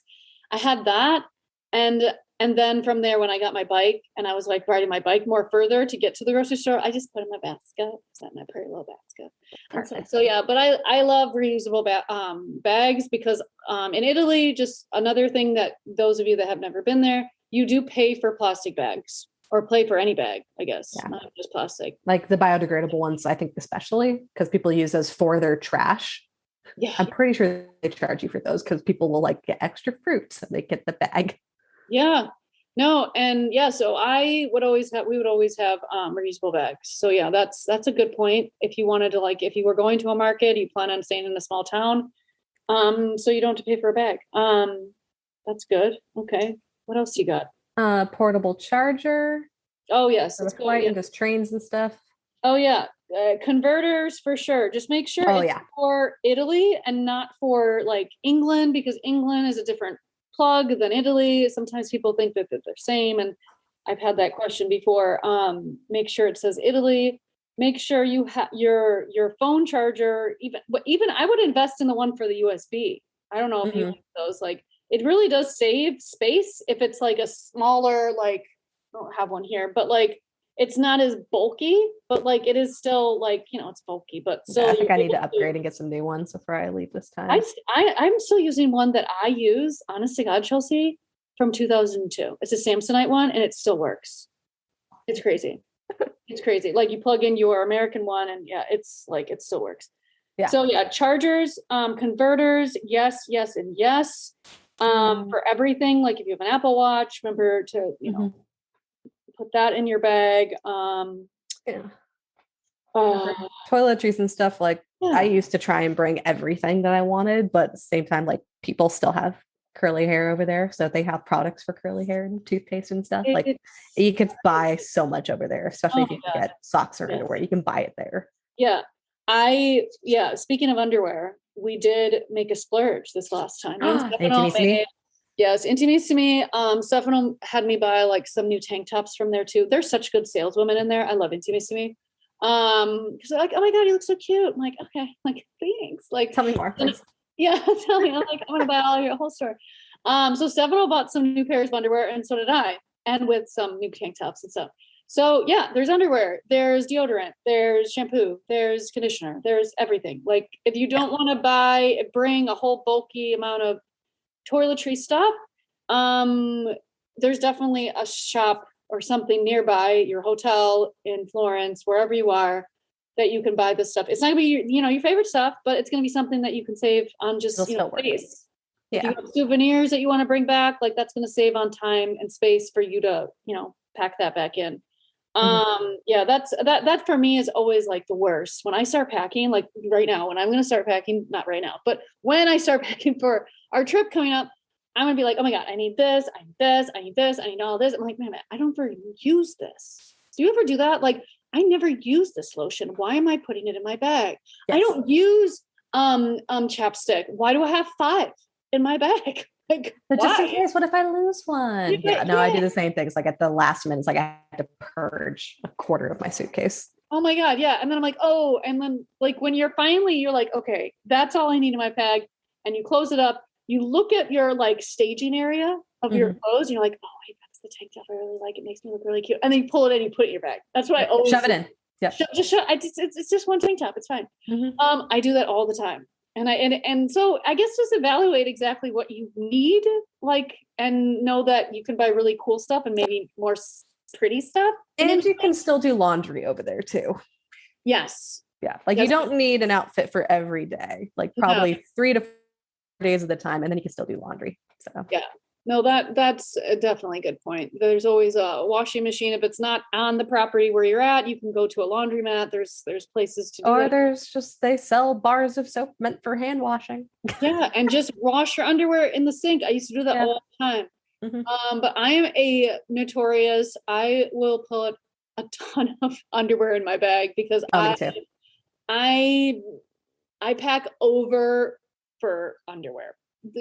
I had that, and then from there, when I got my bike and I was like riding my bike more further to get to the grocery store, I just put in my basket. Is that my pretty little basket? So yeah, but I love reusable bags because in Italy, just another thing that those of you that have never been there, you do pay for plastic bags. Or pay for any bag, I guess, not just plastic. Like the biodegradable ones, I think especially because people use those for their trash. Yeah, I'm pretty sure they charge you for those because people will like get extra fruits and they get the bag. Yeah, no, and so we would always have reusable bags. So yeah, that's a good point. If you wanted to if you were going to a market, you plan on staying in a small town, so you don't have to pay for a bag. That's good. Okay, what else you got? Portable charger. Oh yes, that's flight and just trains and stuff. Oh yeah, converters for sure. Just make sure it's for Italy and not for like England, because England is a different plug than Italy. Sometimes people think that they're the same, and I've had that question before. Make sure it says Italy. Make sure you have your phone charger. Even I would invest in the one for the USB. I don't know if you have those. Like it really does save space if it's like a smaller, like I don't have one here, but like it's not as bulky, but like it is still like, it's bulky, but still. I think I need to upgrade and get some new ones before I leave this time. I'm still using one that I use, honest to God, Chelsea, from 2002. It's a Samsonite one and it still works. It's crazy. It's crazy. Like you plug in your American one and it's like, it still works. Yeah. So chargers, converters, yes, and yes. For everything, like if you have an Apple Watch, remember to, put that in your bag. Toiletries and stuff. Like I used to try and bring everything that I wanted, but at the same time, like people still have curly hair over there. So they have products for curly hair and toothpaste and stuff. Like you could buy so much over there, especially if you can get socks or underwear, you can buy it there. Yeah. Speaking of underwear, we did make a splurge this last time. Yes, Intimissimi. Stefano had me buy like some new tank tops from there too. There's such good saleswomen in there. I love Intimissimi. Because they're like, oh my God, you look so cute. I'm like, okay, like thanks. Like tell me more, please. Yeah, tell me. I'm like, I'm gonna buy all your whole store. So Stefano bought some new pairs of underwear, and so did I, and with some new tank tops and stuff. So yeah, there's underwear, there's deodorant, there's shampoo, there's conditioner, there's everything. Like if you don't want to bring a whole bulky amount of toiletry stuff, there's definitely a shop or something nearby your hotel in Florence, wherever you are, that you can buy this stuff. It's not gonna be your favorite stuff, but it's gonna be something that you can save on just It'll still work. space. If Yeah. you have souvenirs that you want to bring back, like that's gonna save on time and space for you to, pack that back in. Yeah, that for me is always like the worst. When I start packing, like right now, when I'm gonna start packing, not right now, but when I start packing for our trip coming up, I'm gonna be like, oh my God, I need this, I need this, I need this, I need all this. I'm like, man, I don't ever use this. Do you ever do that? Like, I never use this lotion. Why am I putting it in my bag? Yes. I don't use chapstick. Why do I have 5 in my bag? Like, But just in why? case, what if I lose one? Yeah, no, I do the same thing. It's like at the last minute, it's like I have to purge a quarter of my suitcase. Oh my God, yeah. And then I'm like, oh, and then like when you're like, okay, that's all I need in my bag. And you close it up, you look at your like staging area of your clothes, and you're like, oh wait, that's the tank top I really like. It makes me look really cute. And then you pull it in, you put it in your bag. That's what I always shove it in. Yeah. It's just one tank top. It's fine. I do that all the time. And so I guess just evaluate exactly what you need, like, and know that you can buy really cool stuff and maybe more pretty stuff. And you can still do laundry over there too. Yes. Yeah. Like you don't need an outfit for every day, like probably 3 to 4 days at the time. And then you can still do laundry. So yeah. No, that's definitely a good point. There's always a washing machine. If it's not on the property where you're at, you can go to a laundromat. There's places to do or that. there's just, they sell bars of soap meant for hand washing. Yeah, and just wash your underwear in the sink. I used to do that all the time. But I am a notorious, I will put a ton of underwear in my bag because me too. I pack over for underwear.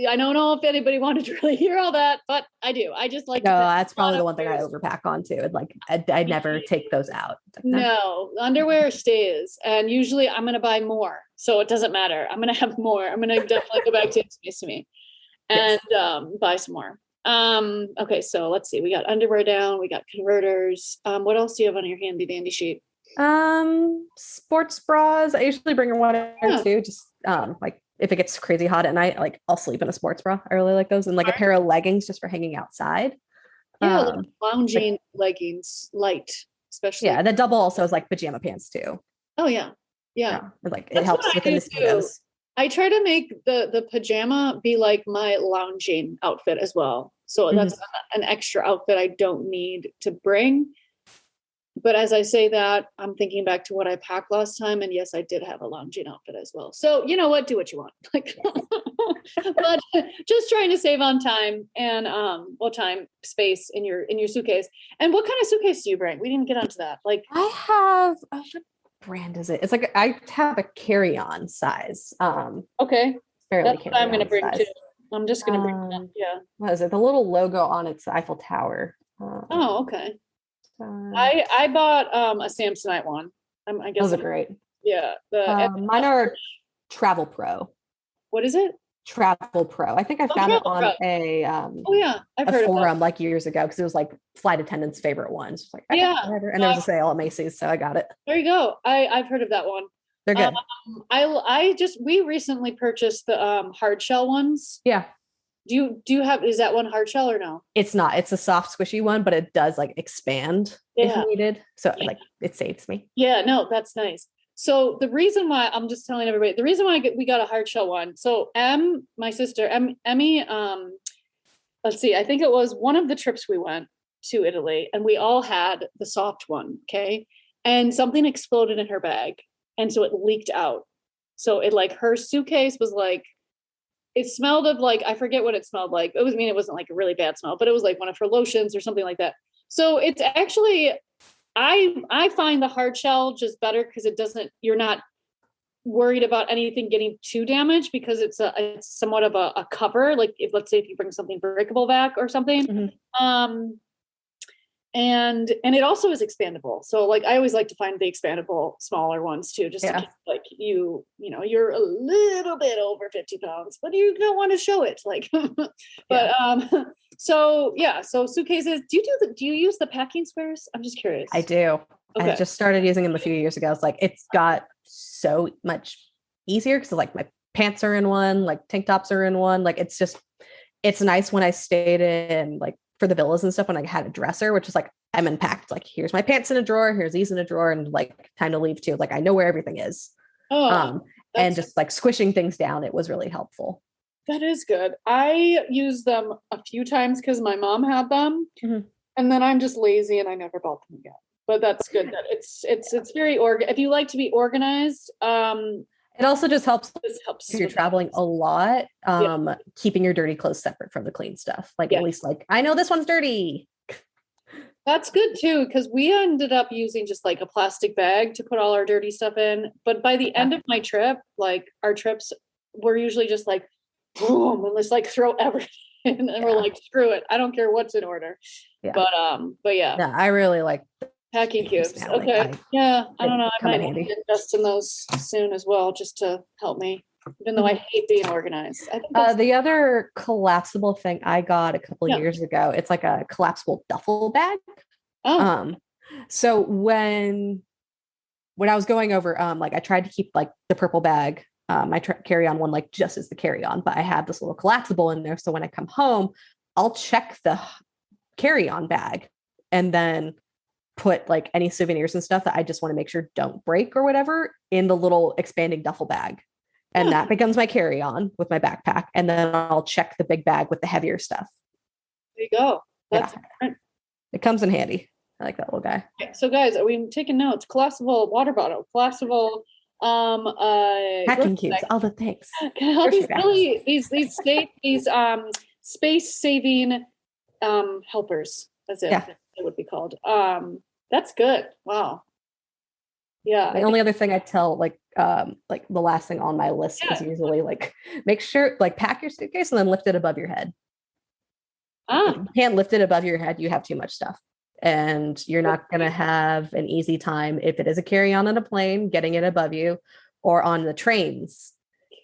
I don't know if anybody wanted to really hear all that, but I do. I just like. No, that's probably the one thing I overpack on too. And like, I never take those out. No, underwear stays, and usually I'm going to buy more, so it doesn't matter. I'm going to have more. I'm going to definitely go back to It's to Me and buy some more. Okay, so let's see. We got underwear down. We got converters. What else do you have on your handy dandy sheet? Sports bras. I usually bring one or two. Just like if it gets crazy hot at night, like I'll sleep in a sports bra. I really like those, and like a pair of leggings just for hanging outside. Yeah, like lounging leggings, light, especially. Yeah, the double also is like pajama pants too. Oh yeah. Like it helps with the mosquitoes. I try to make the pajama be like my lounging outfit as well. So that's an extra outfit I don't need to bring. But as I say that, I'm thinking back to what I packed last time. And yes, I did have a lounging outfit as well. So you know what? Do what you want. Like, but just trying to save on time and space in your suitcase. And what kind of suitcase do you bring? We didn't get onto that. Like I have what brand is it? It's like I have a carry-on size. Okay. That's what I'm gonna bring size. too. I'm just gonna bring that. Yeah. What is it? The little logo on its Eiffel Tower. Oh, okay. I bought a Samsonite one. I guess those are great. Yeah. Mine are Travel Pro. What is it? Travel Pro. I think I found it on a I've heard forum of that. like years ago because it was like flight attendants' favorite ones. Like whatever. And there was a sale at Macy's, so I got it. There you go. I've heard of that one. They're good. We recently purchased the hard shell ones. Yeah. Do you have, is that one hard shell or no? It's not. It's a soft, squishy one, but it does like expand if needed. So like it saves me. Yeah, no, that's nice. So the reason why I'm just telling everybody, the reason why we got a hard shell one. So my sister, Emmy, let's see, I think it was one of the trips we went to Italy and we all had the soft one. Okay. And something exploded in her bag. And so it leaked out. So it like her suitcase was like, it smelled of like, I forget what it smelled like. It wasn't like a really bad smell, but it was like one of her lotions or something like that. So it's actually, I find the hard shell just better because you're not worried about anything getting too damaged because it's somewhat of a cover. Like let's say if you bring something breakable back or something. And it also is expandable. So like, I always like to find the expandable smaller ones too, just in case, like you're a little bit over 50 pounds, but you don't want to show it like, so suitcases, do you use the packing squares? I'm just curious. I do. Okay. I just started using them a few years ago. It's like, it's got so much easier because like my pants are in one, like tank tops are in one. Like, it's nice when I stayed in like for the villas and stuff when I had a dresser, which is like, I'm unpacked. Like, here's my pants in a drawer, here's these in a drawer, and like time to leave too. Like I know where everything is. Oh, And just like squishing things down, it was really helpful. that is good. I used them a few times because my mom had them, Mhm. and then I'm just lazy and I never bought them again. But that's good that it's very if you like to be organized, It also just helps this helps if you're with traveling a lot, Yeah. keeping your dirty clothes separate from the clean stuff. Like Yeah. at least like, I know this one's dirty. That's good too, because we ended up using just like a plastic bag to put all our dirty stuff in. But by the end of my trip, like our trips were usually just like boom, and let's like throw everything in, and we're like, screw it. I don't care what's in order. Yeah. But yeah. Yeah, I really like Packing cubes. now. Like, Okay. Yeah. I don't know. I come in might handy. invest in those soon as well, just to help me. Even though I hate being organized. I think that's The other collapsible thing I got a couple years ago, it's like a collapsible duffel bag. oh So when I was going over, like I tried to keep like the purple bag, my carry-on one, like just as the carry-on, but I had this little collapsible in there. So when I come home, I'll check the carry-on bag and then put like any souvenirs and stuff that I just want to make sure don't break or whatever in the little expanding duffel bag. And that becomes my carry-on with my backpack. And then I'll check the big bag with the heavier stuff. there you go. That's different. It comes in handy. I like that little guy. Okay, so guys, are we taking notes? Collapsible water bottle, collapsible Packing cubes, all the things. all these really these space saving helpers, as if it would be called. That's good. Wow. Yeah. The only other thing I tell, like the last thing on my list is usually like, make sure, like pack your suitcase and then lift it above your head. If you can't lift it above your head, you have too much stuff. And you're not going to have an easy time if it is a carry-on on a plane, getting it above you, or on the trains,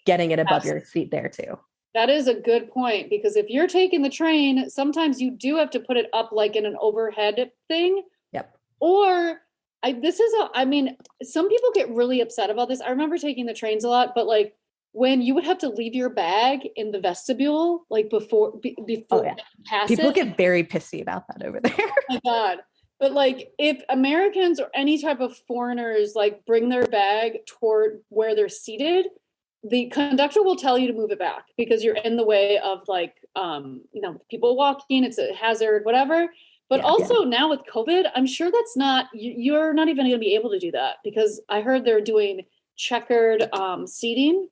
getting it above your feet there too. That is a good point, because if you're taking the train, sometimes you do have to put it up like in an overhead thing. Yep. Or I mean, some people get really upset about this. I remember taking the trains a lot, but like when you would have to leave your bag in the vestibule, like before people get very pissy about that over there. Oh my God. But like if Americans or any type of foreigners like bring their bag toward where they're seated, the conductor will tell you to move it back because you're in the way of like people walking, it's a hazard, whatever. But also now with COVID, I'm sure that's you're not even going to be able to do that, because I heard they're doing checkered seating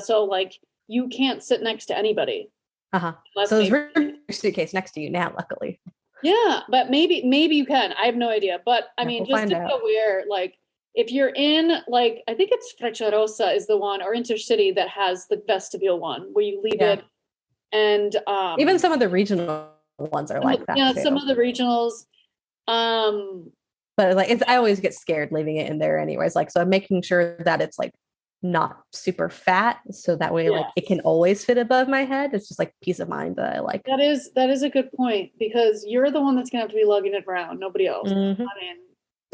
so like you can't sit next to anybody. So there's your suitcase next to you now, luckily. Yeah, but maybe you can. I have no idea. But I mean, just to be aware, like if you're in, like, I think it's Frecciarossa is the one, or Intercity, that has the vestibule one where you leave it. And even some of the regional ones are like that. Yeah, too. some of the regionals. But like I always get scared leaving it in there anyways. Like, so I'm making sure that it's like not super fat, so that way like it can always fit above my head. It's just like peace of mind that I like. That is a good point, because you're the one that's gonna have to be lugging it around, nobody else. Mm-hmm. I mean,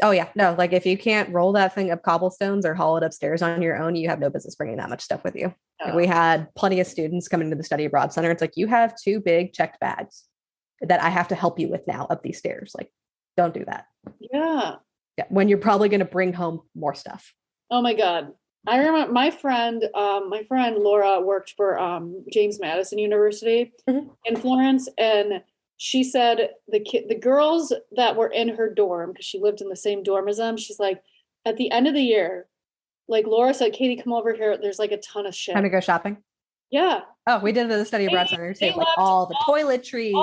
oh yeah, no, like if you can't roll that thing up cobblestones or haul it upstairs on your own, you have no business bringing that much stuff with you. Like, we had plenty of students coming to the study abroad center. It's like, you have 2 big checked bags that I have to help you with now up these stairs. Like, don't do that. Yeah. When you're probably going to bring home more stuff. Oh my God. I remember my friend Laura worked for James Madison University in Florence, and she said the girls that were in her dorm, because she lived in the same dorm as them, she's like, at the end of the year, like Laura said, Katie, come over here. There's like a ton of shit. Time to go shopping. Yeah. Oh, we did it at the study abroad center too. Like all the toiletries,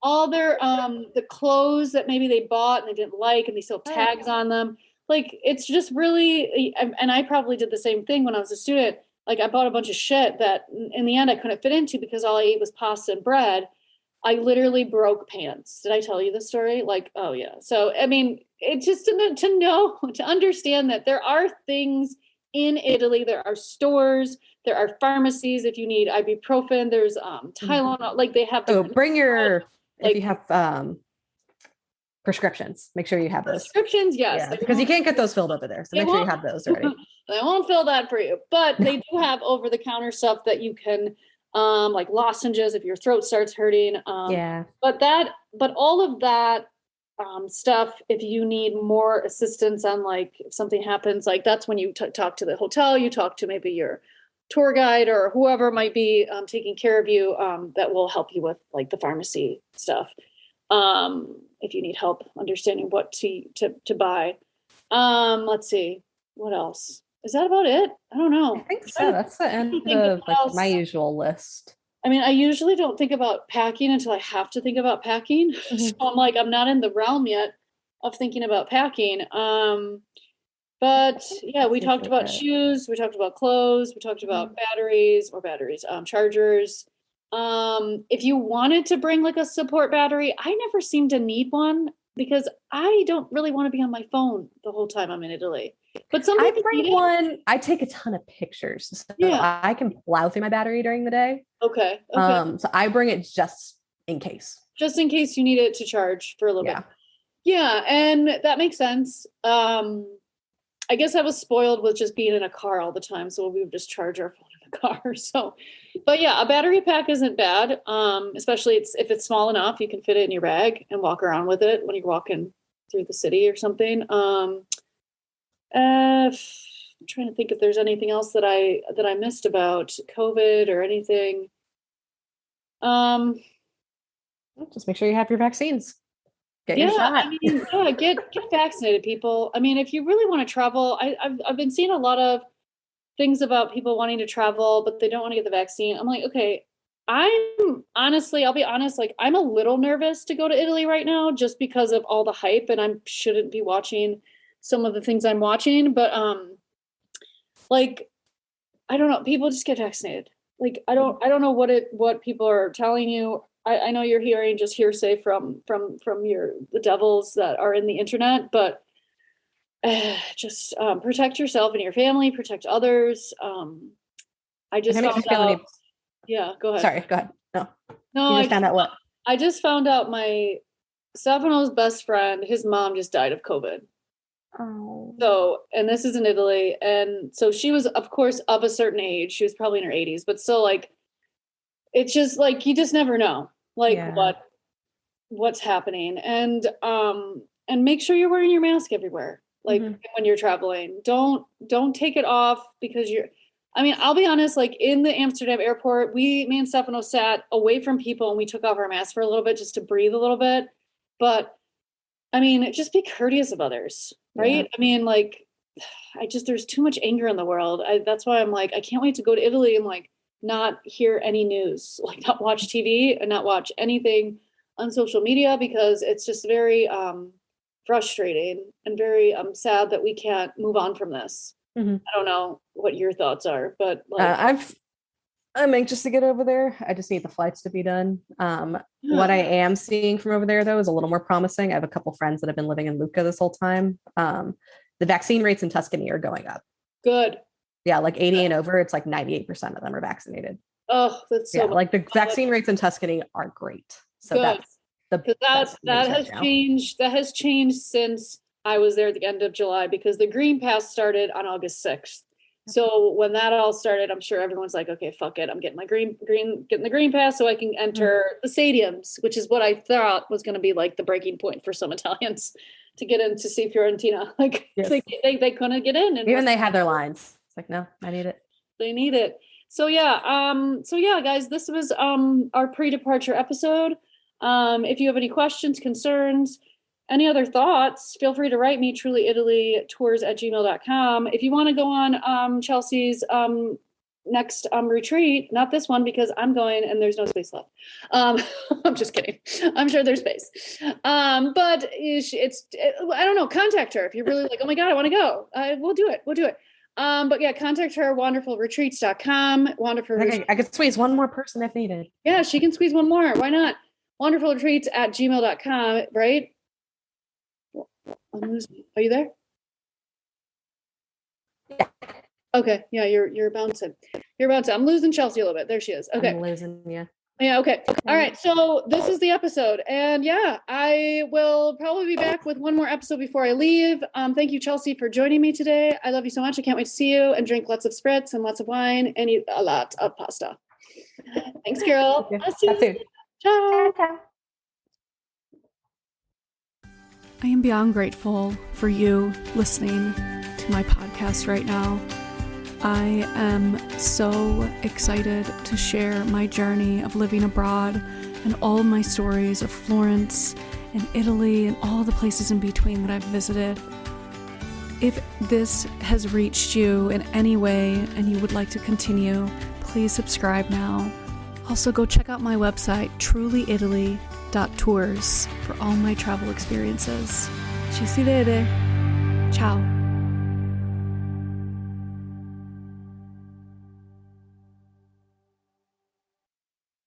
all their the clothes that maybe they bought and they didn't like, and they still have tags on them. Like, it's just really, and I probably did the same thing when I was a student. Like, I bought a bunch of shit that in the end I couldn't fit into because all I ate was pasta and bread. I literally broke pants. Did I tell you the story? Like, oh yeah. So, I mean, it's just to understand that there are things in Italy. There are stores, there are pharmacies. If you need ibuprofen, there's Tylenol. Like, they have. Oh, bring your, if you have prescriptions, make sure you have those. Prescriptions, yes. Yeah, because you can't get those filled over there. So make sure you have those already. They won't fill that for you, but they do have over-the-counter stuff that you can like lozenges if your throat starts hurting. Yeah. But all of that stuff, if you need more assistance on like if something happens, like that's when you talk to the hotel, you talk to maybe your tour guide or whoever might be taking care of you, that will help you with like the pharmacy stuff. If you need help understanding what to buy. Let's see, what else? Is that about it? I don't know. I think so. That's the end Think of of what like else. my usual list. I mean, I usually don't think about packing until I have to think about packing. So I'm like, I'm not in the realm yet of thinking about packing. But yeah, we That's talked usually about it. shoes, we talked about clothes, we talked about batteries, chargers. If you wanted to bring like a support battery, I never seem to need one because I don't really want to be on my phone the whole time I'm in Italy. But some I people need bring it. one. I take a ton of pictures, so Yeah. I can plow through my battery during the day. Okay. Okay. So I bring it just in case. Just in case you need it to charge for a little Yeah. bit. Yeah, and that makes sense. I guess I was spoiled with just being in a car all the time, so we would just charge our phone in the car. So, but yeah, a battery pack isn't bad. Especially if it's small enough, you can fit it in your bag and walk around with it when you're walking through the city or something. I'm trying to think if there's anything else that I missed about COVID or anything. Just make sure you have your vaccines. Get your Yeah, I shot. mean, yeah, get vaccinated, people. I mean, if you really want to travel, I've been seeing a lot of things about people wanting to travel, but they don't want to get the vaccine. I'm like, okay, I'm honestly, I'll be honest, like I'm a little nervous to go to Italy right now just because of all the hype, and I shouldn't be watching some of the things I'm watching, but like I don't know, people just get vaccinated. Like I don't know what people are telling you. I know you're hearing just hearsay from the devils that are in the internet, but just protect yourself and your family, protect others. I If just it makes found you feel out. any, Yeah, go ahead. sorry, go ahead. No, No, you just found out what? I just found out my Stefano's best friend, his mom just died of COVID. Oh, So, and this is in Italy, and so she was, of course, of a certain age. She was probably in her 80s, but still, like, it's just like you just never know, like yeah. what's happening, and make sure you're wearing your mask everywhere, like Mhm. when you're traveling. Don't take it off because you're. I mean, I'll be honest. Like in the Amsterdam airport, me and Stefano sat away from people and we took off our masks for a little bit just to breathe a little bit. But I mean, just be courteous of others, Yeah. right? I mean, like, there's too much anger in the world. That's why I'm like, I can't wait to go to Italy and like not hear any news, like not watch TV and not watch anything on social media because it's just very frustrating and very sad that we can't move on from this. Mhm. I don't know what your thoughts are, but like, I'm anxious to get over there. I just need the flights to be done. yeah, What I am seeing from over there, though, is a little more promising. I have a couple friends that have been living in Lucca this whole time. The vaccine rates in Tuscany are going up. good. Yeah, like 80 and over, it's like 98% of them are vaccinated. Oh, that's so Yeah, much. like the vaccine rates in Tuscany are great. So Good. that's the Because best that news right has now. changed. That has changed since I was there at the end of July because the Green Pass started on August 6th. So when that all started, I'm sure everyone's like, okay, fuck it. I'm getting my getting the Green Pass so I can enter the stadiums, which is what I thought was going to be like the breaking point for some Italians to get in to see Fiorentina. Like Yes. they couldn't get in, and Even they had their lines. It's like, no, I need it. they need it. So yeah, guys, this was our pre-departure episode. If you have any questions, concerns, any other thoughts, feel free to write me trulyitalytours@gmail.com. If you want to go on Chelsea's next retreat, not this one because I'm going and there's no space left. I'm just kidding. I'm sure there's space. But I don't know, contact her if you're really like, oh my God, I want to go. We'll do it. We'll do it. But yeah, contact her, wonderfulretreats.com. I could squeeze one more person if needed. Yeah, she can squeeze one more. Why not? Wonderfulretreats@gmail.com, right? Are you there? Yeah. Okay. Yeah, you're bouncing. You're bouncing. I'm losing Chelsea a little bit. There she is. Okay. I'm losing you. Yeah, okay. All right. So this is the episode. And yeah, I will probably be back with one more episode before I leave. Thank you, Chelsea, for joining me today. I love you so much. I can't wait to see you and drink lots of spritz and lots of wine and eat a lot of pasta. Thanks, girl. Okay. I'll see you Talk soon. soon. Ciao. Ta-ta. I am beyond grateful for you listening to my podcast right now. I am so excited to share my journey of living abroad and all my stories of Florence and Italy and all the places in between that I've visited. If this has reached you in any way and you would like to continue, please subscribe now. Also, go check out my website, trulyitaly.tours, for all my travel experiences. Ci si vede. Ciao.